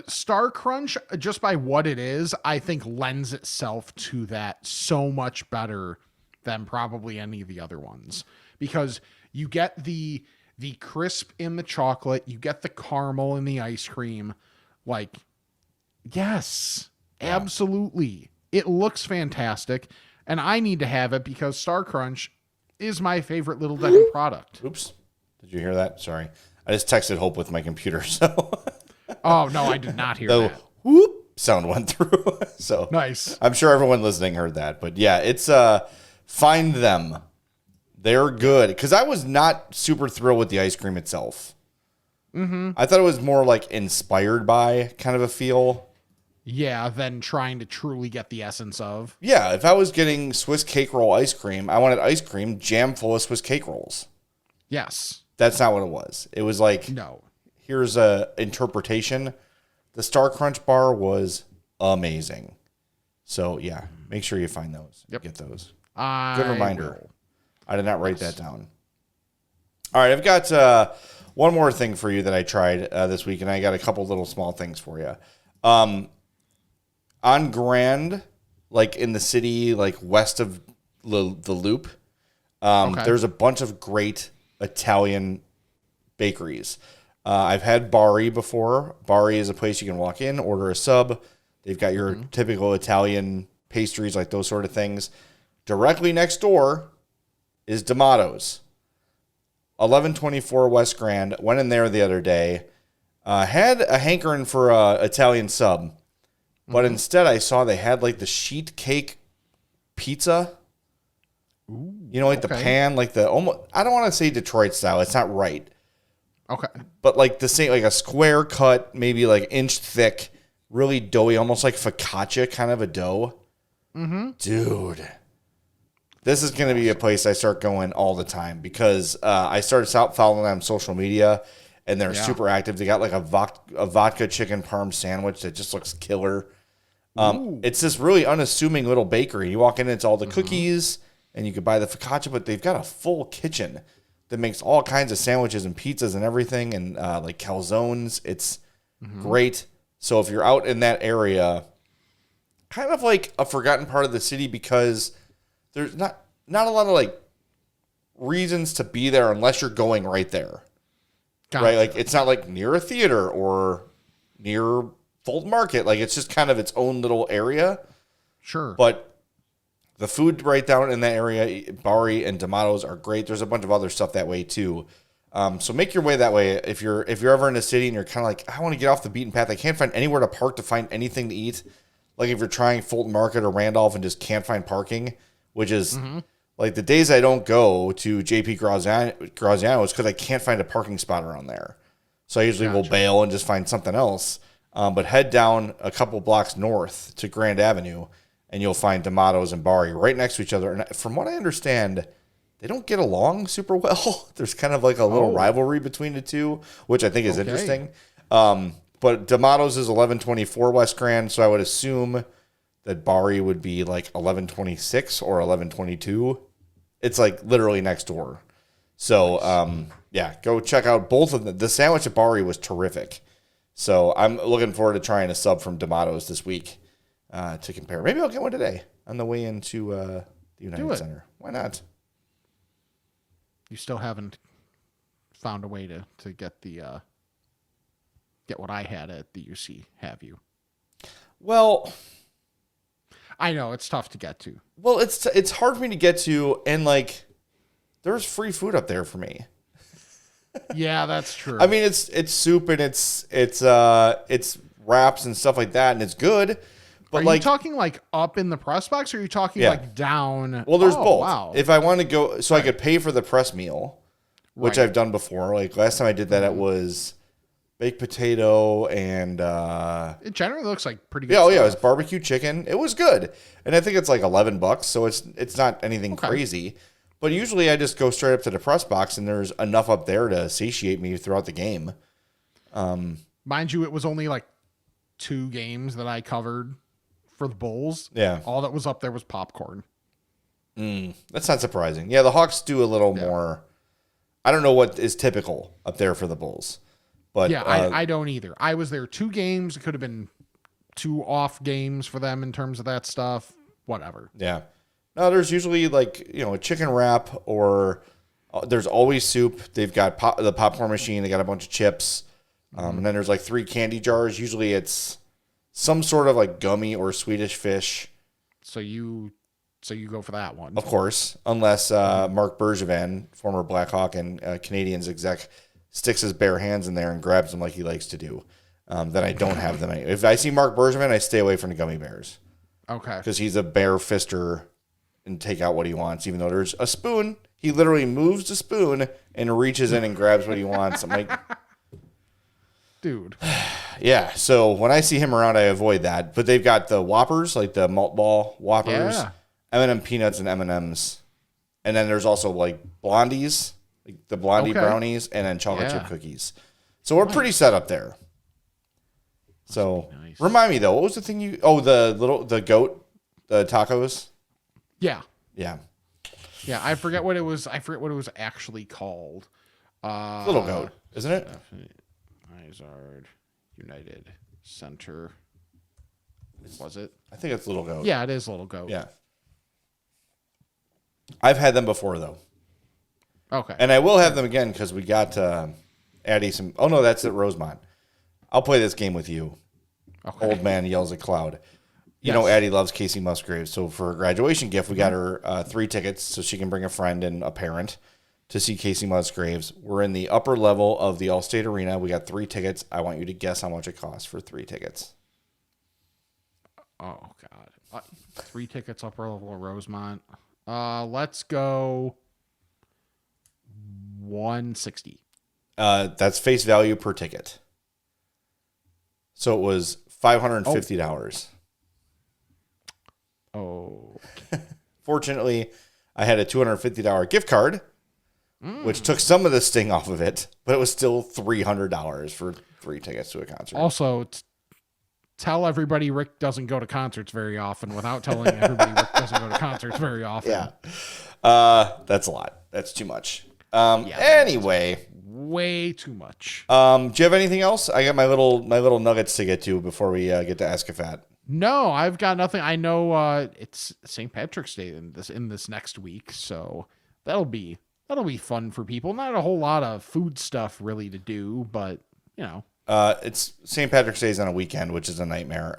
Star Crunch, just by what it is, I think lends itself to that so much better than probably any of the other ones. Because you get the crisp in the chocolate, you get the caramel in the ice cream. Like, yes, absolutely. It looks fantastic. And I need to have it because Star Crunch is my favorite Little Debbie product. Oops. Did you hear that? Sorry. I just texted Hope with my computer, so... Oh, no, I did not hear the that. whoop sound went through. So Nice. I'm sure everyone listening heard that. But yeah, it's find them. They're good. Because I was not super thrilled with the ice cream itself. I thought it was more like inspired by kind of a feel. Yeah, than trying to truly get the essence of. Yeah, if I was getting Swiss cake roll ice cream, I wanted ice cream jam full of Swiss cake rolls. Yes. That's not what it was. It was like... No. Here's a interpretation. The Star Crunch bar was amazing. So yeah, make sure you find those. Yep. Get those. Good reminder. I did not write that down. All right, I've got one more thing for you that I tried this week, and I got a couple little small things for you. On Grand, like in the city, like west of the Loop, there's a bunch of great Italian bakeries. I've had Bari before. Bari is a place you can walk in, order a sub. They've got your typical Italian pastries, like those sort of things. Directly next door is D'Amato's. 1124 West Grand. Went in there the other day. Had a hankering for a Italian sub. But instead I saw they had like the sheet cake pizza. Ooh, you know, like the pan, like the almost, I don't want to say Detroit style. It's not right. Okay. But like the same, like a square cut, maybe like inch thick, really doughy, almost like focaccia kind of a dough. Dude, this is going to be a place I start going all the time because I started out following them on social media and they're super active. They got like a vodka chicken parm sandwich that just looks killer. It's this really unassuming little bakery. You walk in, it's all the cookies and you could buy the focaccia, but they've got a full kitchen that makes all kinds of sandwiches and pizzas and everything, and like calzones. It's great. So if you're out in that area, kind of like a forgotten part of the city because there's not a lot of like reasons to be there unless you're going right there. Gotcha. Right? Like it's not like near a theater or near Fulton Market. Like it's just kind of its own little area. Sure. But the food right down in that area, Bari and D'Amato's are great. There's a bunch of other stuff that way too. So make your way that way. If you're ever in a city and you're kind of like, I want to get off the beaten path. I can't find anywhere to park to find anything to eat. Like if you're trying Fulton Market or Randolph and just can't find parking, which is like the days I don't go to JP Graziano is because I can't find a parking spot around there. So I usually will bail and just find something else. But head down a couple blocks north to Grand Avenue and you'll find D'Amato's and Bari right next to each other. And from what I understand, they don't get along super well. There's kind of like a little rivalry between the two, which I think is interesting. But D'Amato's is 1124 West Grand, so I would assume that Bari would be like 1126 or 1122. It's like literally next door. So, yeah, go check out both of them. The sandwich at Bari was terrific. So I'm looking forward to trying a sub from D'Amato's this week to compare. Maybe I'll get one today on the way into the United Center. Why not? You still haven't found a way to get the get what I had at the UC, have you? Well, I know it's tough to get to. Well, it's hard for me to get to, and like there's free food up there for me. Yeah, that's true. I mean, it's soup and it's wraps and stuff like that, and it's good. But are you talking like up in the press box, or are you talking like down? Well, there's both. Wow. If I want to go, so I could pay for the press meal, which Right. I've done before. Like last time I did that, it was baked potato and It generally looks like pretty good. yeah, it stuff. was barbecue chicken. It was good, and I think it's like $11, so it's not anything crazy. But usually I just go straight up to the press box, and there's enough up there to satiate me throughout the game. Mind you, it was only like 2 games that I covered for the Bulls. Yeah. All that was up there was popcorn. That's not surprising. Yeah, the Hawks do a little more. I don't know what is typical up there for the Bulls, but Yeah, I don't either. I was there 2 games. It could have been 2 off games for them in terms of that stuff. Whatever. yeah. No, there's usually like a chicken wrap, or there's always soup. They've got the popcorn machine. They got a bunch of chips, and then there's like 3 candy jars. Usually it's some sort of like gummy or Swedish fish. So you go for that one. Of course, unless Mark Bergevin, former Blackhawk and Canadians exec, sticks his bare hands in there and grabs them like he likes to do. Then I don't have them. If I see Mark Bergevin, I stay away from the gummy bears Okay. because he's a bare fister and take out what he wants. Even though there's a spoon, he literally moves the spoon and reaches in and grabs what he wants. I'm like, Dude. yeah. So when I see him around, I avoid that. But they've got the Whoppers, like the malt ball Whoppers. Yeah. M&M peanuts and M&Ms. And then there's also like blondies, like the blondie brownies, and then chocolate chip cookies. So we're pretty set up there. So remind me though, what was the thing the goat, the tacos? Yeah. Yeah. Yeah, I forget what it was. I forget what it was actually called. Little goat, isn't it? Izard United Center. Was it? I think it's little goat. Yeah, it is Little Goat. Yeah. I've had them before though. Okay. And I will have them again because we got Addie some. Oh no, that's at Rosemont. I'll play this game with you. Okay. Old man yells at cloud. You know, Addie loves Casey Musgraves. So for a graduation gift, we got her 3 tickets so she can bring a friend and a parent to see Casey Musgraves. We're in the upper level of the Allstate Arena. We got 3 tickets. I want you to guess how much it costs for 3 tickets. Oh God. 3 tickets upper level of Rosemont. Let's go 160. That's face value per ticket. So it was $550. Oh. Fortunately, I had a $250 gift card, which took some of the sting off of it, but it was still $300 for 3 tickets to a concert. Also, tell everybody Rick doesn't go to concerts very often without telling everybody Rick doesn't go to concerts very often. Yeah. That's a lot. That's too much. Anyway. Way too much. Do you have anything else? I got my little nuggets to get to before we get to Escafat. No, I've got nothing. I know it's St. Patrick's Day in this next week, so that'll be fun for people. Not a whole lot of food stuff really to do, but you know. It's St. Patrick's Day on a weekend, which is a nightmare.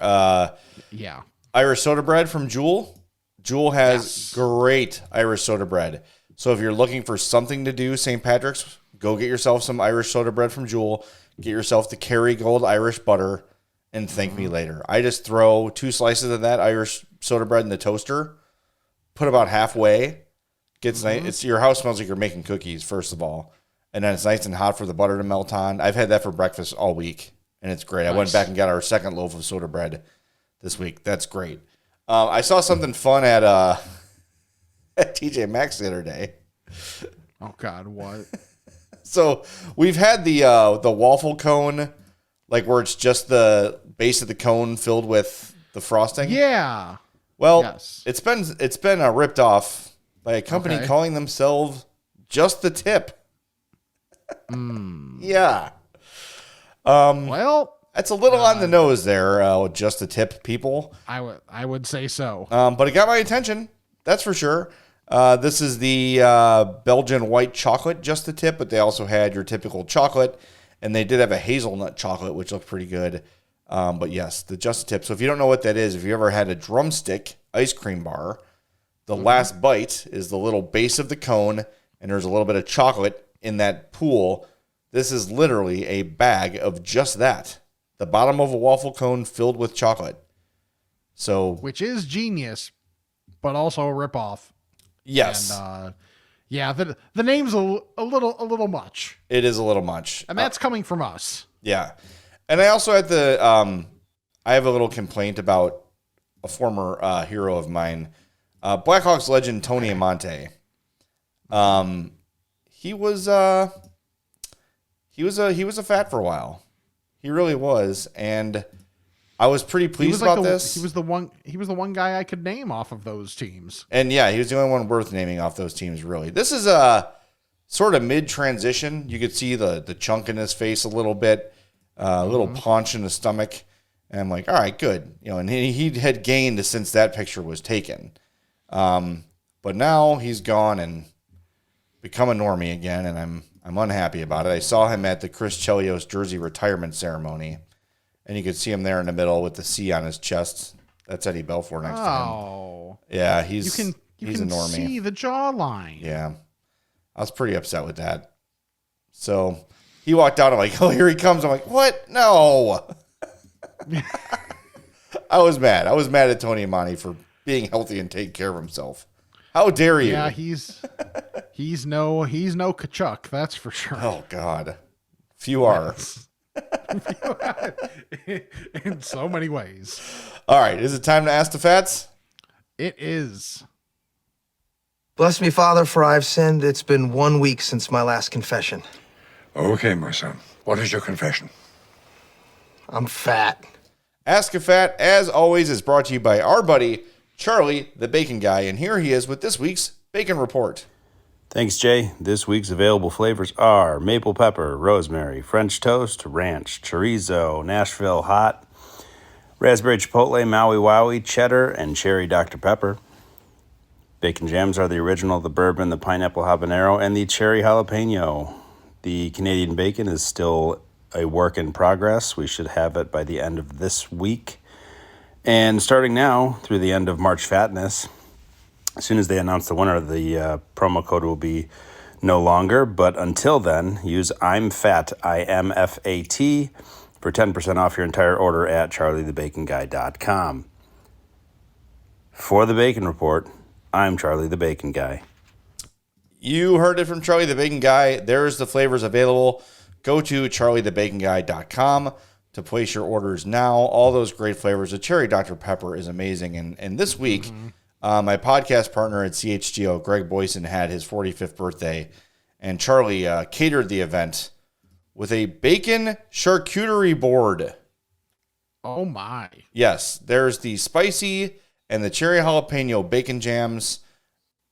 Yeah. Irish soda bread from Jewel. Jewel has great Irish soda bread. So if you're looking for something to do St. Patrick's, go get yourself some Irish soda bread from Jewel. Get yourself the Kerrygold Irish butter, and thank me later. I just throw 2 slices of that Irish soda bread in the toaster, put about halfway. Gets nice. It's your house smells like you're making cookies, first of all, and then it's nice and hot for the butter to melt on. I've had that for breakfast all week, and it's great. Nice. I went back and got our second loaf of soda bread this week. That's great. I saw something fun at at TJ Maxx the other day. Oh God, what? So we've had the waffle cone, like where it's just the base of the cone filled with the frosting. Yeah. Well, Yes. it's been ripped off by a company calling themselves Just the Tip. Yeah. Well, That's a little on the nose there, Just the Tip people. I would say so. But it got my attention. That's for sure. This is the Belgian white chocolate, Just the Tip, but they also had your typical chocolate, and they did have a hazelnut chocolate, which looked pretty good. But yes, the Just the Tip. So if you don't know what that is, if you ever had a drumstick ice cream bar, the last bite is the little base of the cone, and there's a little bit of chocolate in that pool. This is literally a bag of just that. The bottom of a waffle cone filled with chocolate. So, which is genius, but also a ripoff. Yes. And, the name's a little much. It is a little much. And that's coming from us. Yeah. And I also had I have a little complaint about a former hero of mine, Blackhawks legend Tony Amonte. He was a fat for a while. He really was, and I was pretty pleased about this. He was the one guy I could name off of those teams. And yeah, he was the only one worth naming off those teams, really. This is a sort of mid-transition. You could see the chunk in his face a little bit, a little paunch in his stomach. And I'm like, all right, good. And he had gained since that picture was taken. But now he's gone and become a normie again, and I'm unhappy about it. I saw him at the Chris Chelios jersey retirement ceremony, and you could see him there in the middle with the C on his chest. That's Eddie Belfour next to him. Oh. Yeah, he's you a can normie. see the jawline. Yeah. I was pretty upset with that. So he walked out. I'm like, oh, here he comes. I'm like, what? No. I was mad. I was mad at Tony Amonte for being healthy and taking care of himself. How dare you? Yeah, he's no Kachuk, that's for sure. Oh God, few are. In so many ways. All right, is it time to ask the Fats? It is. Bless me, Father, for I've sinned. It's been 1 week since my last confession. Okay, my son. What is your confession? I'm fat. Ask a Fat, as always, is brought to you by our buddy Charlie, the Bacon Guy, and here he is with this week's Bacon Report. Thanks, Jay. This week's available flavors are maple pepper, rosemary, French toast, ranch, chorizo, Nashville hot, raspberry chipotle, Maui Wowie, cheddar, and cherry Dr. Pepper. Bacon jams are the original, the bourbon, the pineapple habanero, and the cherry jalapeno. The Canadian bacon is still a work in progress. We should have it by the end of this week. And starting now through the end of March Fatness, as soon as they announce the winner, the promo code will be no longer. But until then, use I'm Fat, IMFAT, for 10% off your entire order at charliethebaconguy.com. For the Bacon Report, I'm Charlie the Bacon Guy. You heard it from Charlie the Bacon Guy. There's the flavors available. Go to charliethebaconguy.com to place your orders now. All those great flavors. The cherry Dr. Pepper is amazing. And this week, my podcast partner at CHGO, Greg Boyson, had his 45th birthday. And Charlie catered the event with a bacon charcuterie board. Oh, my. Yes, there's the spicy and the cherry jalapeno bacon jams.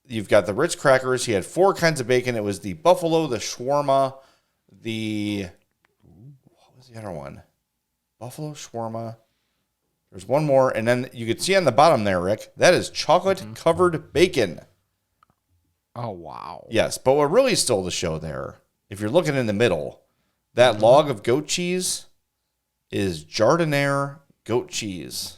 You've got the Ritz crackers. He had 4 kinds of bacon. It was the buffalo, the shawarma, what was the other one? Buffalo shawarma. There's one more. And then you could see on the bottom there, Rick, that is chocolate-covered bacon. Oh, wow. Yes, but what really stole the show there, if you're looking in the middle, that log of goat cheese is Jardiniere goat cheese.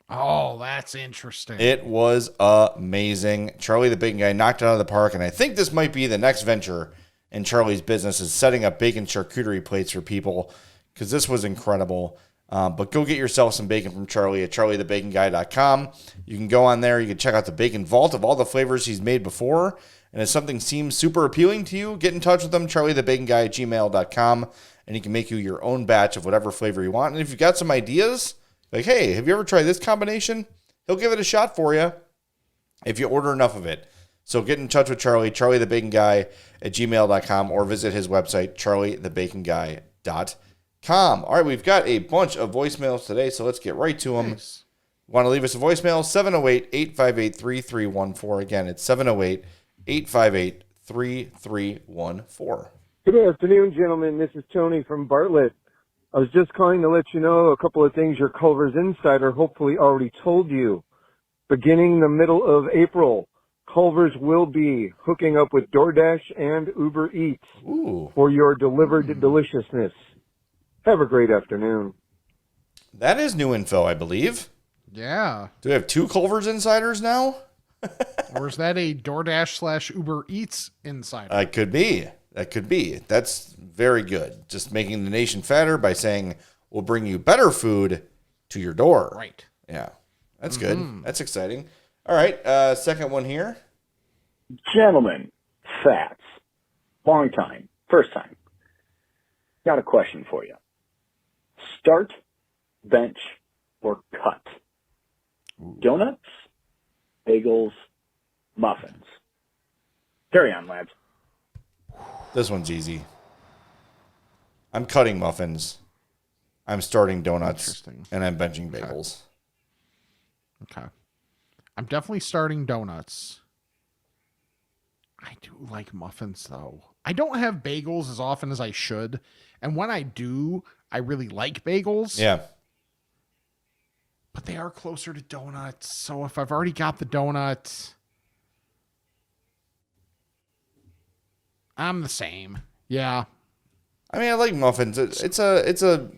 Oh, that's interesting. It was amazing. Charlie the Bacon Guy knocked it out of the park, and I think this might be the next venture in Charlie's business is setting up bacon charcuterie plates for people, because this was incredible. But go get yourself some bacon from Charlie at charliethebaconguy.com. You can go on there. You can check out the bacon vault of all the flavors he's made before. And if something seems super appealing to you, get in touch with him, charliethebaconguy@gmail.com, and he can make you your own batch of whatever flavor you want. And if you've got some ideas, like, hey, have you ever tried this combination? He'll give it a shot for you if you order enough of it. So get in touch with Charlie, charliethebaconguy@gmail.com, or visit his website, charliethebaconguy.com. All right, we've got a bunch of voicemails today, so let's get right to them. Nice. Want to leave us a voicemail? 708-858-3314. Again, it's 708-858-3314. Good afternoon, gentlemen. This is Tony from Bartlett. I was just calling to let you know a couple of things your Culver's Insider hopefully already told you. Beginning the middle of April, Culver's will be hooking up with DoorDash and Uber Eats for your delivered deliciousness. Have a great afternoon. That is new info, I believe. Yeah. Do we have 2 Culver's Insiders now? Or is that a DoorDash / Uber Eats insider? Could be. That could be. That's very good. Just making the nation fatter by saying we'll bring you better food to your door. Right. Yeah. That's good. That's exciting. All right. Second one here. Gentlemen, fats. Long time. First time. Got a question for you. Start, bench, or cut? Donuts, bagels, muffins. Carry on, lads. This one's easy. I'm cutting muffins. I'm starting donuts. And I'm benching bagels. Okay. I'm definitely starting donuts. I do like muffins, though. I don't have bagels as often as I should. And when I do, I really like bagels. Yeah. But they are closer to donuts. So if I've already got the donuts, I'm the same. Yeah. I mean, I like muffins. It's a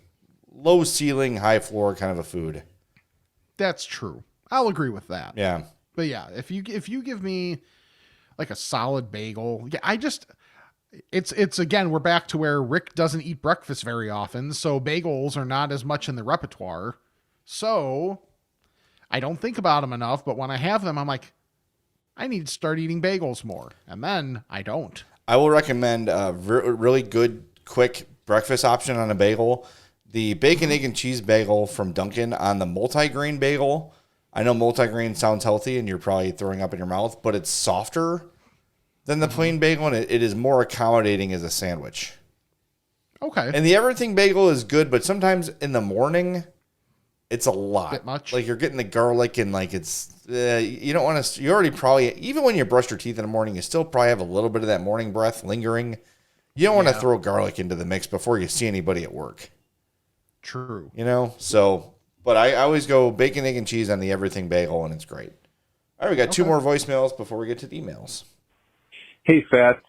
low ceiling, high floor kind of a food. That's true. I'll agree with that. Yeah. But yeah, if you give me like a solid bagel, yeah, it's again, we're back to where Rick doesn't eat breakfast very often, so bagels are not as much in the repertoire. So I don't think about them enough, but when I have them, I'm like, I need to start eating bagels more. And then I don't. I will recommend a really good, quick breakfast option on a bagel. The bacon, egg, and cheese bagel from Dunkin' on the multigrain bagel. I know multigrain sounds healthy and you're probably throwing up in your mouth, but it's softer than the plain bagel, and it is more accommodating as a sandwich. Okay. And the everything bagel is good, but sometimes in the morning, it's a lot. Bit much? Like you're getting the garlic and like it's, you don't want to, you already probably, even when you brush your teeth in the morning, you still probably have a little bit of that morning breath lingering. You don't want to throw garlic into the mix before you see anybody at work. True. You know, so, but I always go bacon, egg, and cheese on the everything bagel, and it's great. All right, we got two more voicemails before we get to the emails. Hey, Fats.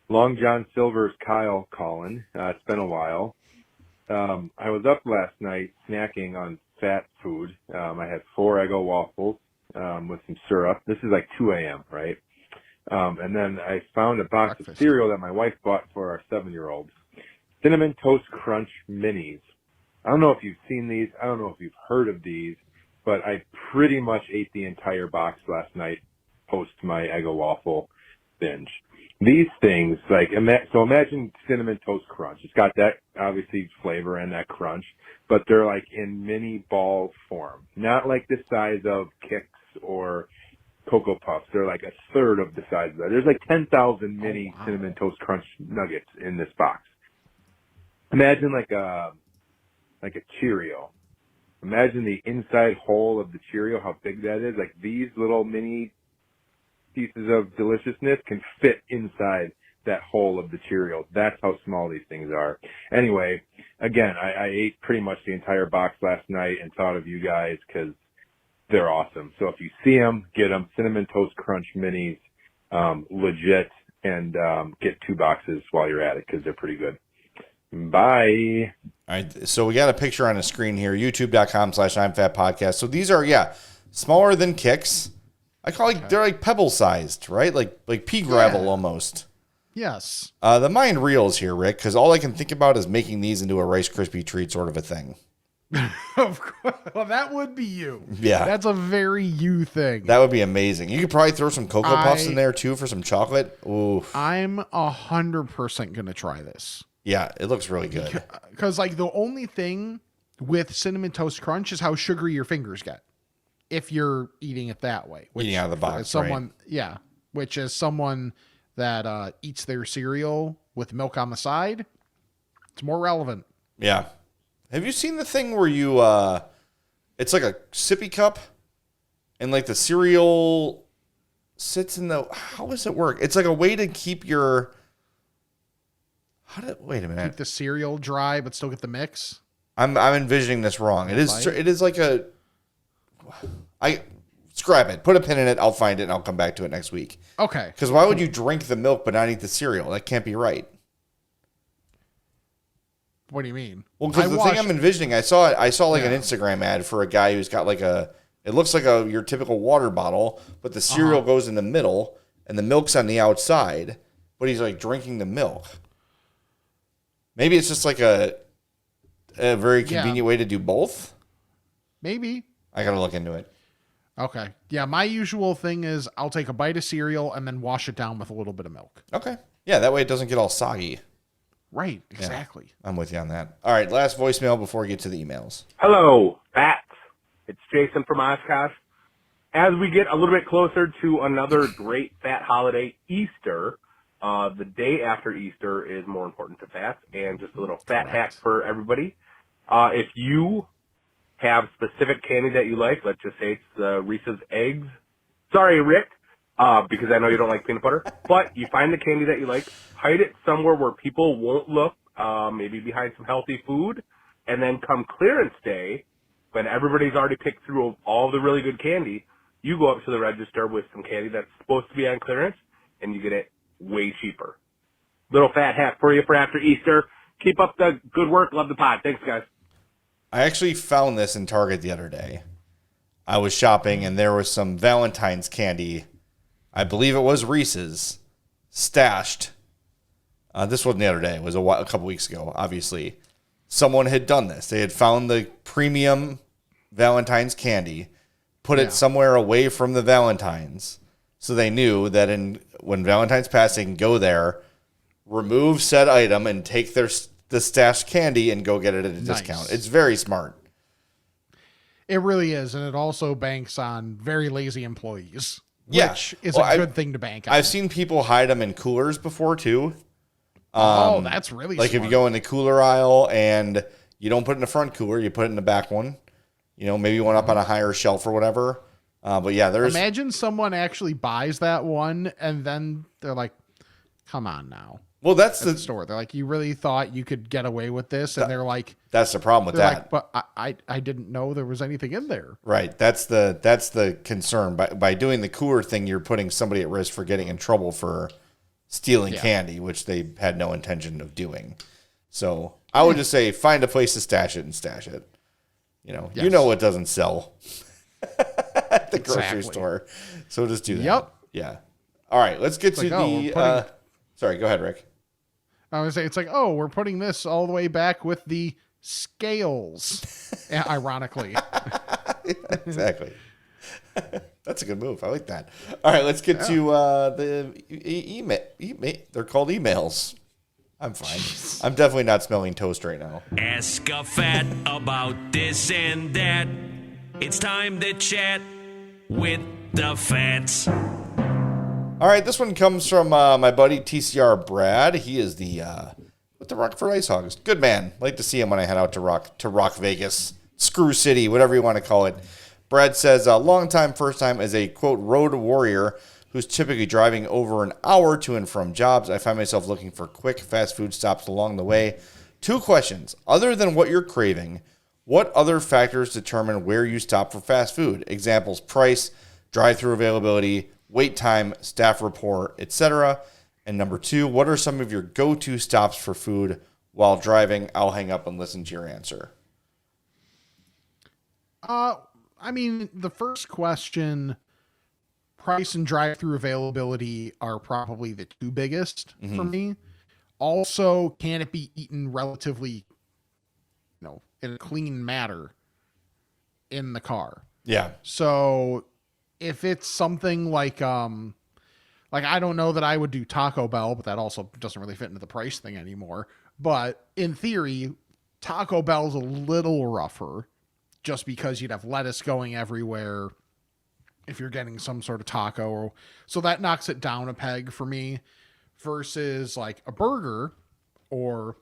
Long John Silver's Kyle calling. It's been a while. I was up last night snacking on fat food. I had 4 Eggo waffles with some syrup. This is like 2 a.m., right? And then I found a box of cereal that my wife bought for our 7-year-old. Cinnamon Toast Crunch Minis. I don't know if you've seen these. I don't know if you've heard of these, but I pretty much ate the entire box last night post my Eggo waffle binge. These things, like, so imagine Cinnamon Toast Crunch. It's got that, obviously, flavor and that crunch, but they're like in mini ball form. Not like the size of Kix or Cocoa Puffs. They're like a third of the size of that. There's like 10,000 mini Cinnamon Toast Crunch nuggets in this box. Imagine like a Cheerio. Imagine the inside hole of the Cheerio, how big that is. Like these little mini pieces of deliciousness can fit inside that hole of the Cheerio. That's how small these things are. Anyway, again, I ate pretty much the entire box last night and thought of you guys because they're awesome. So if you see them, get them. Cinnamon Toast Crunch Minis, legit, and get 2 boxes while you're at it because they're pretty good. Bye. All right, so we got a picture on the screen here, youtube.com/I'mFatPodcast. So these are, smaller than Kix. I call it, they're like pebble sized, right? Like pea gravel almost. Yes. The mind reels here, Rick, because all I can think about is making these into a Rice Krispie treat sort of a thing. Of course. Well, that would be you. Yeah. That's a very you thing. That would be amazing. You could probably throw some Cocoa Puffs in there too for some chocolate. Ooh. I'm 100% going to try this. Yeah, it looks really good. Because like the only thing with Cinnamon Toast Crunch is how sugary your fingers get if you're eating it that way. Eating out of the box, right? Yeah, which is someone that eats their cereal with milk on the side, it's more relevant. Yeah. Have you seen the thing where you, it's like a sippy cup and like the cereal sits in the, how does it work? It's like a way to keep your... wait a minute. Keep the cereal dry, but still get the mix. I'm envisioning this wrong. It is like a. Scrap it. Put a pin in it. I'll find it and I'll come back to it next week. Okay. Because why would you drink the milk but not eat the cereal? That can't be right. What do you mean? Well, because the thing I'm envisioning, I saw an Instagram ad for a guy who's got like it looks like your typical water bottle, but the cereal goes in the middle and the milk's on the outside. but he's like drinking the milk. Maybe it's just like a very convenient way to do both. Maybe. I got to look into it. Okay. Yeah, my usual thing is I'll take a bite of cereal and then wash it down with a little bit of milk. Okay. Yeah, that way it doesn't get all soggy. Right, exactly. Yeah, I'm with you on that. All right, last voicemail before we get to the emails. Hello, Fats. It's Jason from Oshkosh. As we get a little bit closer to another great fat holiday, Easter, the day after Easter is more important to fats, and just a little fat hack for everybody. If you have specific candy that you like, let's just say it's Reese's Eggs. Sorry, Rick, because I know you don't like peanut butter, but you find the candy that you like, hide it somewhere where people won't look, maybe behind some healthy food, and then come clearance day, when everybody's already picked through all the really good candy, you go up to the register with some candy that's supposed to be on clearance, and you get it way cheaper. Little fat hack for you for after Easter. Keep up the good work. Love the pod. Thanks, guys. I actually found this in Target the other day. I was shopping, and there was some Valentine's candy. I believe it was Reese's, stashed. This wasn't the other day. It was a couple weeks ago, obviously. Someone had done this. They had found the premium Valentine's candy, put it somewhere away from the Valentine's, so they knew that when Valentine's passed, they can go there, remove said item, and take the stashed candy and go get it at a discount. It's very smart. It really is, and it also banks on very lazy employees, which is a good thing to bank on. I've seen people hide them in coolers before, too. That's really like smart. If you go in the cooler aisle and you don't put it in the front cooler, you put it in the back one. You know, maybe one up on a higher shelf or whatever. But yeah, Imagine someone actually buys that one and then they're like, come on now. Well, that's the store. They're like, you really thought you could get away with this? And they're like, that's the problem with that. Like, but I didn't know there was anything in there. Right. That's the concern. By doing the cooler thing, you're putting somebody at risk for getting in trouble for stealing candy, which they had no intention of doing. So I would just say find a place to stash it and stash it. You know what doesn't sell at the grocery store. So just do that. Yep. Yeah. All right. Let's get to the. Sorry. Go ahead, Rick. I was saying, it's like, we're putting this all the way back with the scales. Ironically. Exactly. That's a good move. I like that. All right. Let's get to the email. They're called emails. I'm fine. I'm definitely not smelling toast right now. Ask a fat about this and that. It's time to chat with the fats. All right, this one comes from my buddy TCR Brad. He is with the Rockford Ice Hogs. Good man. Like to see him when I head out to Rock Vegas, Screw City, whatever you want to call it. Brad says, long time, first time as a, quote, road warrior who's typically driving over an hour to and from jobs. I find myself looking for quick fast food stops along the way. 2 questions. Other than what you're craving, what other factors determine where you stop for fast food? Examples, price, drive-through availability, wait time, staff rapport, etc. And number 2, what are some of your go-to stops for food while driving? I'll hang up and listen to your answer. I mean, the first question, price and drive-through availability are probably the 2 biggest for me. Also, can it be eaten relatively, in a clean manner in the car? Yeah. So if it's something like I don't know that I would do Taco Bell, but that also doesn't really fit into the price thing anymore. But in theory, Taco Bell's a little rougher just because you'd have lettuce going everywhere if you're getting some sort of taco. So that knocks it down a peg for me versus like a burger, or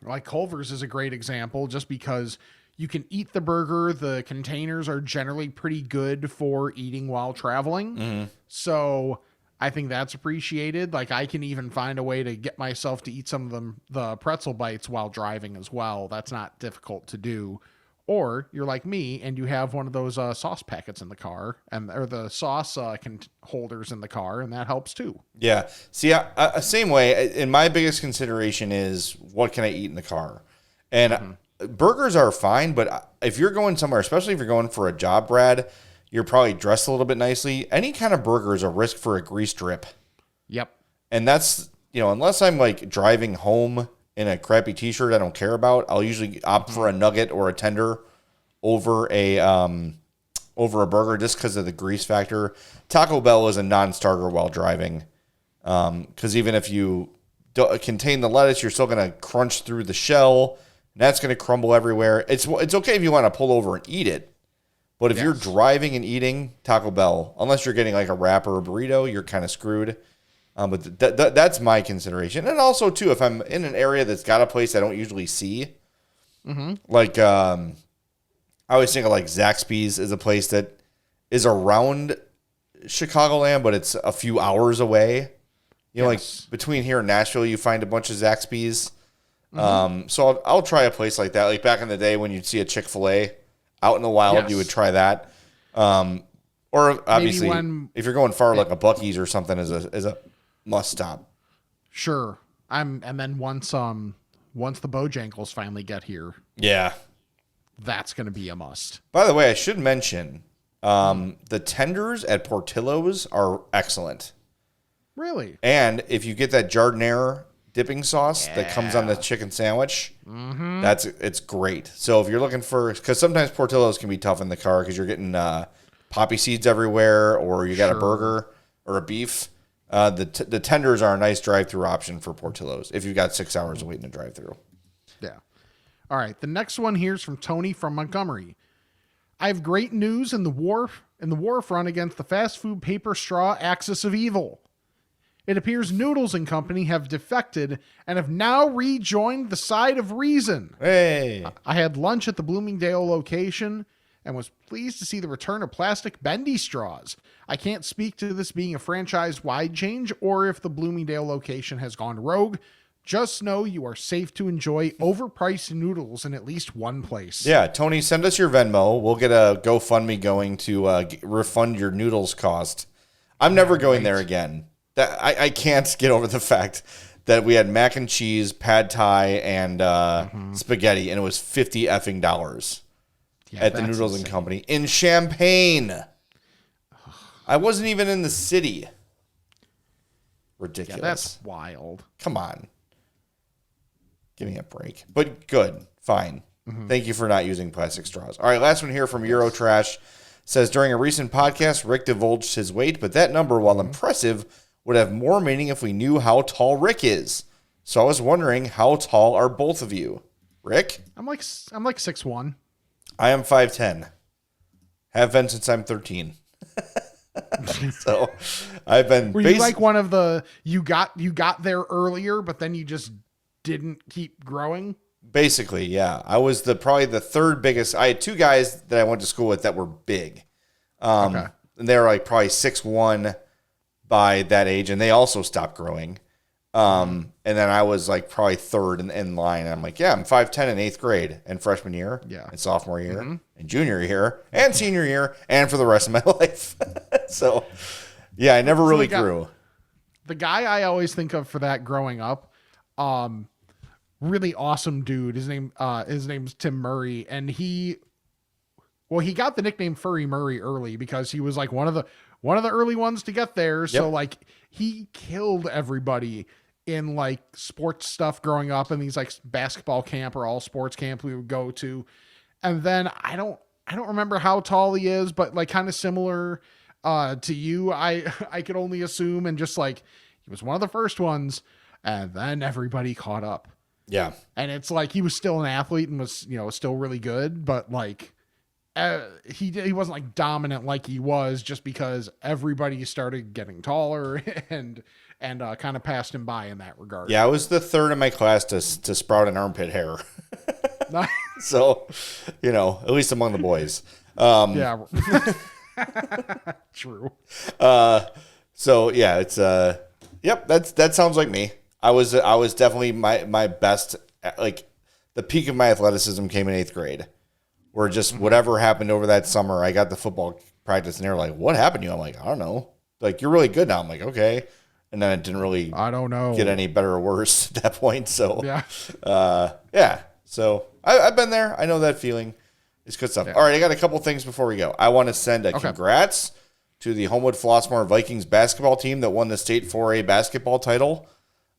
like Culver's is a great example just because you can eat the burger. The containers are generally pretty good for eating while traveling. So I think that's appreciated. Like I can even find a way to get myself to eat some of the pretzel bites while driving as well. That's not difficult to do. Or you're like me and you have one of those sauce packets in the car or the sauce holders in the car, and that helps too. Yeah. See, same way. And my biggest consideration is what can I eat in the car? And burgers are fine, but if you're going somewhere, especially if you're going for a job, Brad, you're probably dressed a little bit nicely. Any kind of burger is a risk for a grease drip. Yep. And that's, unless I'm like driving home in a crappy t-shirt I don't care about, I'll usually opt for a nugget or a tender over a burger just because of the grease factor. Taco Bell is a non-starter while driving. Because even if you contain the lettuce, you're still going to crunch through the shell. And that's going to crumble everywhere. It's okay if you want to pull over and eat it. But if you're driving and eating Taco Bell, unless you're getting like a wrap or a burrito, you're kind of screwed. But that's my consideration. And also, too, if I'm in an area that's got a place I don't usually see, like I always think of like Zaxby's is a place that is around Chicagoland, but it's a few hours away. Like between here and Nashville, you find a bunch of Zaxby's. So I'll try a place like that. Like back in the day when you'd see a Chick-fil-A out in the wild, you would try that. Or obviously, if you're going far, like a Buc-ee's or something is a must stop. Sure. And then once the Bojangles finally get here, that's going to be a must. By the way, I should mention the tenders at Portillo's are excellent. Really? And if you get that Jardinere dipping sauce that comes on the chicken sandwich, it's great. So if you're looking for, because sometimes Portillo's can be tough in the car because you're getting poppy seeds everywhere, or you got a burger or a beef. The tenders are a nice drive-through option for Portillo's if you've got 6 hours of waiting to drive through. Yeah. All right. The next one here is from Tony from Montgomery. I have great news in the war front against the fast food paper straw axis of evil. It appears Noodles and Company have defected and have now rejoined the side of reason. Hey. I had lunch at the Bloomingdale location and was pleased to see the return of plastic bendy straws. I can't speak to this being a franchise-wide change or if the Bloomingdale location has gone rogue. Just know you are safe to enjoy overpriced noodles in at least one place. Yeah, Tony, send us your Venmo. We'll get a GoFundMe going to refund your noodles cost. I'm never going there again. I can't get over the fact that we had mac and cheese, pad thai, and spaghetti, and it was $50 effing at the Noodles and Company in Champaign. I wasn't even in the city. Ridiculous. Yeah, that's wild. Come on. Give me a break. But good. Fine. Thank you for not using plastic straws. All right, last one here from Eurotrash. Says, during a recent podcast, Rick divulged his weight, but that number, while impressive, would have more meaning if we knew how tall Rick is. So I was wondering, how tall are both of you? Rick? I'm like 6'1". I am 5'10". Have been since I'm 13. So I've been. Were you like one of the you got there earlier, but then you just didn't keep growing? Basically, yeah. I was probably the third biggest. I had two guys that I went to school with that were big. And they were like probably 6'1" by that age, and they also stopped growing. And then I was like probably third in line. And I'm like, yeah, I'm 5'10" in 8th grade and freshman year, and sophomore year, and junior year, and senior year, and for the rest of my life. So, yeah, I never really grew. The guy I always think of for that growing up, really awesome dude. His name's Tim Murray, and he got the nickname Furry Murray early because he was like one of the early ones to get there. So like he killed everybody in like sports stuff growing up, and these like basketball camp or all sports camp we would go to. And then I don't remember how tall he is, but like kind of similar to you. I could only assume, and just like he was one of the first ones, and then everybody caught up. Yeah. And it's like he was still an athlete and was, still really good, but like he wasn't like dominant like he was, just because everybody started getting taller and kind of passed him by in that regard. Yeah, I was the third in my class to sprout an armpit hair. So, at least among the boys. Yeah. True. So yeah, it's yep, that sounds like me. I was definitely my best, like the peak of my athleticism came in 8th grade. Where just whatever happened over that summer, I got the football practice and they were like, "What happened to you?" I'm like, "I don't know." Like, "You're really good now." I'm like, "Okay." And then it didn't really get any better or worse at that point. So yeah. So I've been there. I know that feeling. It's good stuff. Yeah. All right, I got a couple things before we go. I want to send a congrats to the Homewood Flossmoor Vikings basketball team that won the state 4A basketball title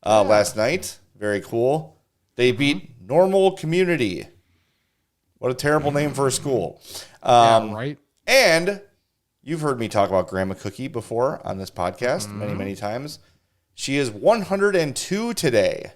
last night. Very cool. They beat Normal Community. What a terrible name for a school. Right. And you've heard me talk about Grandma Cookie before on this podcast many, many times. She is 102 today.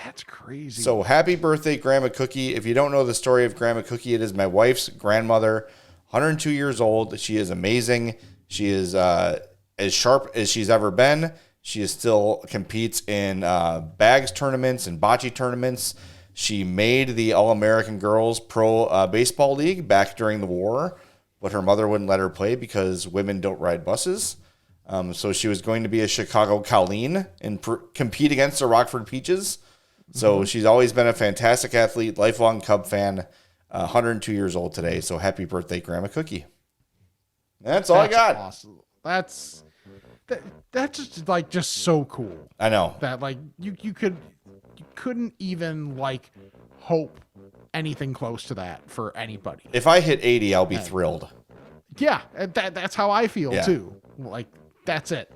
That's crazy. So happy birthday, Grandma Cookie. If you don't know the story of Grandma Cookie, it is my wife's grandmother, 102 years old. She is amazing. She is as sharp as she's ever been. She still competes in bags tournaments and bocce tournaments. She made the All-American Girls Pro Baseball League back during the war, but her mother wouldn't let her play because women don't ride buses. So she was going to be a Chicago Colleen and compete against the Rockford Peaches. So she's always been a fantastic athlete, lifelong Cub fan, 102 years old today. So happy birthday, Grandma Cookie. That's all I got. Awesome. That's just like just so cool. I know that like you couldn't even like hope anything close to that for anybody. If I hit 80, I'll be thrilled. Yeah, that's how I feel too. Like that's it.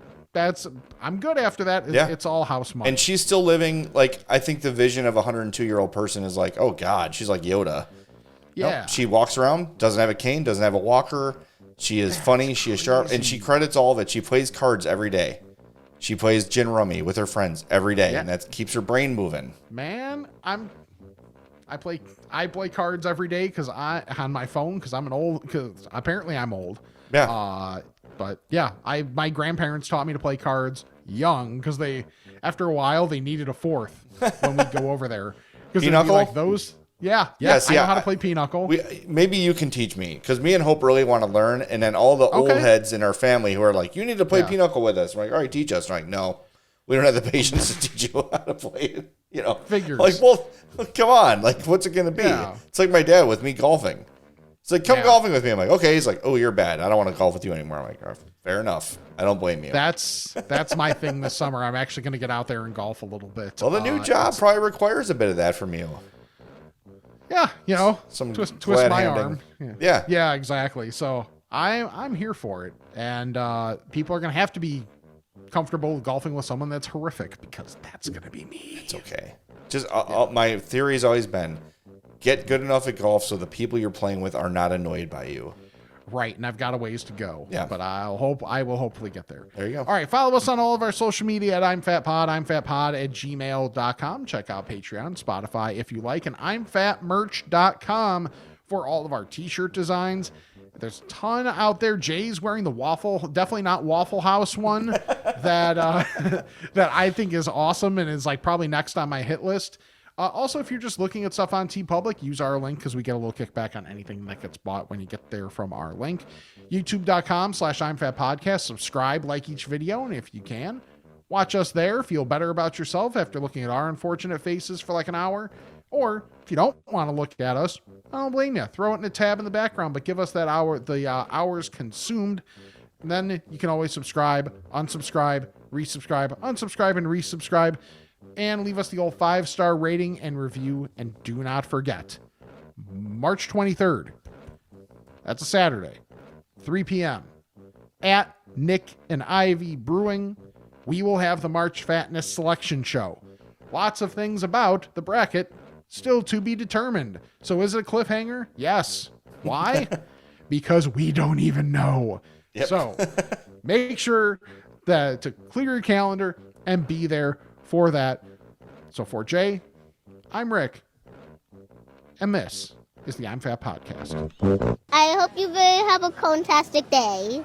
I'm good after that. It's all house money. And she's still living, like, I think the vision of a 102-year-old person is like, oh God, she's like Yoda. Yeah. Nope, she walks around, doesn't have a cane, doesn't have a walker. She is funny, she is sharp, and she credits all of it. She plays cards every day. She plays gin rummy with her friends every day, and that keeps her brain moving. Man, I play cards every day on my phone because apparently I'm old. Yeah. But yeah, my grandparents taught me to play cards young because after a while they needed a fourth when we'd go over there. Because it'd be like those. Yeah. I know how to play pinochle. Maybe you can teach me, because me and Hope really want to learn, and then all the old heads in our family who are like, you need to play pinochle with us. I'm like, all right, teach us. I'm like, no, we don't have the patience to teach you how to play it. Figures. Like, well, come on. Like, what's it going to be? Yeah. It's like my dad with me golfing. It's like, come golfing with me. I'm like, okay. He's like, oh, you're bad. I don't want to golf with you anymore. I'm like, oh, fair enough. I don't blame you. That's my thing this summer. I'm actually going to get out there and golf a little bit. Well, the new job probably requires a bit of that from you. Yeah, some twist my arm. Yeah, exactly. So I'm here for it, and people are gonna have to be comfortable golfing with someone that's horrific, because that's gonna be me. It's okay. Just my theory has always been, get good enough at golf so the people you're playing with are not annoyed by you. Right, and I've got a ways to go. Yeah. But I will hopefully get there. There you go. All right, follow us on all of our social media at I'mFatPod, I'mFatPod@gmail.com. Check out Patreon, Spotify if you like, and I'mFatMerch.com for all of our t-shirt designs. There's a ton out there. Jay's wearing the definitely not Waffle House one that I think is awesome and is like probably next on my hit list. Also, if you're just looking at stuff on TeePublic, use our link because we get a little kickback on anything that gets bought when you get there from our link. YouTube.com/I'mFatPodcast. Subscribe, like each video, and if you can, watch us there. Feel better about yourself after looking at our unfortunate faces for like an hour. Or if you don't want to look at us, I don't blame you. Throw it in a tab in the background, but give us that hour, the hours consumed. And then you can always subscribe, unsubscribe, resubscribe, unsubscribe, and resubscribe. And leave us the old 5-star rating and review. And do not forget, March 23rd, that's a Saturday, 3 p.m. at Nick and Ivy Brewing, we will have the March Fatness selection show. Lots of things about the bracket still to be determined. So is it a cliffhanger? Yes. Why? Because we don't even know. Yep. So make sure to clear your calendar and be there for that. So for Jay, I'm Rick, and this is the I'm Fat Podcast. I hope you have a fantastic day.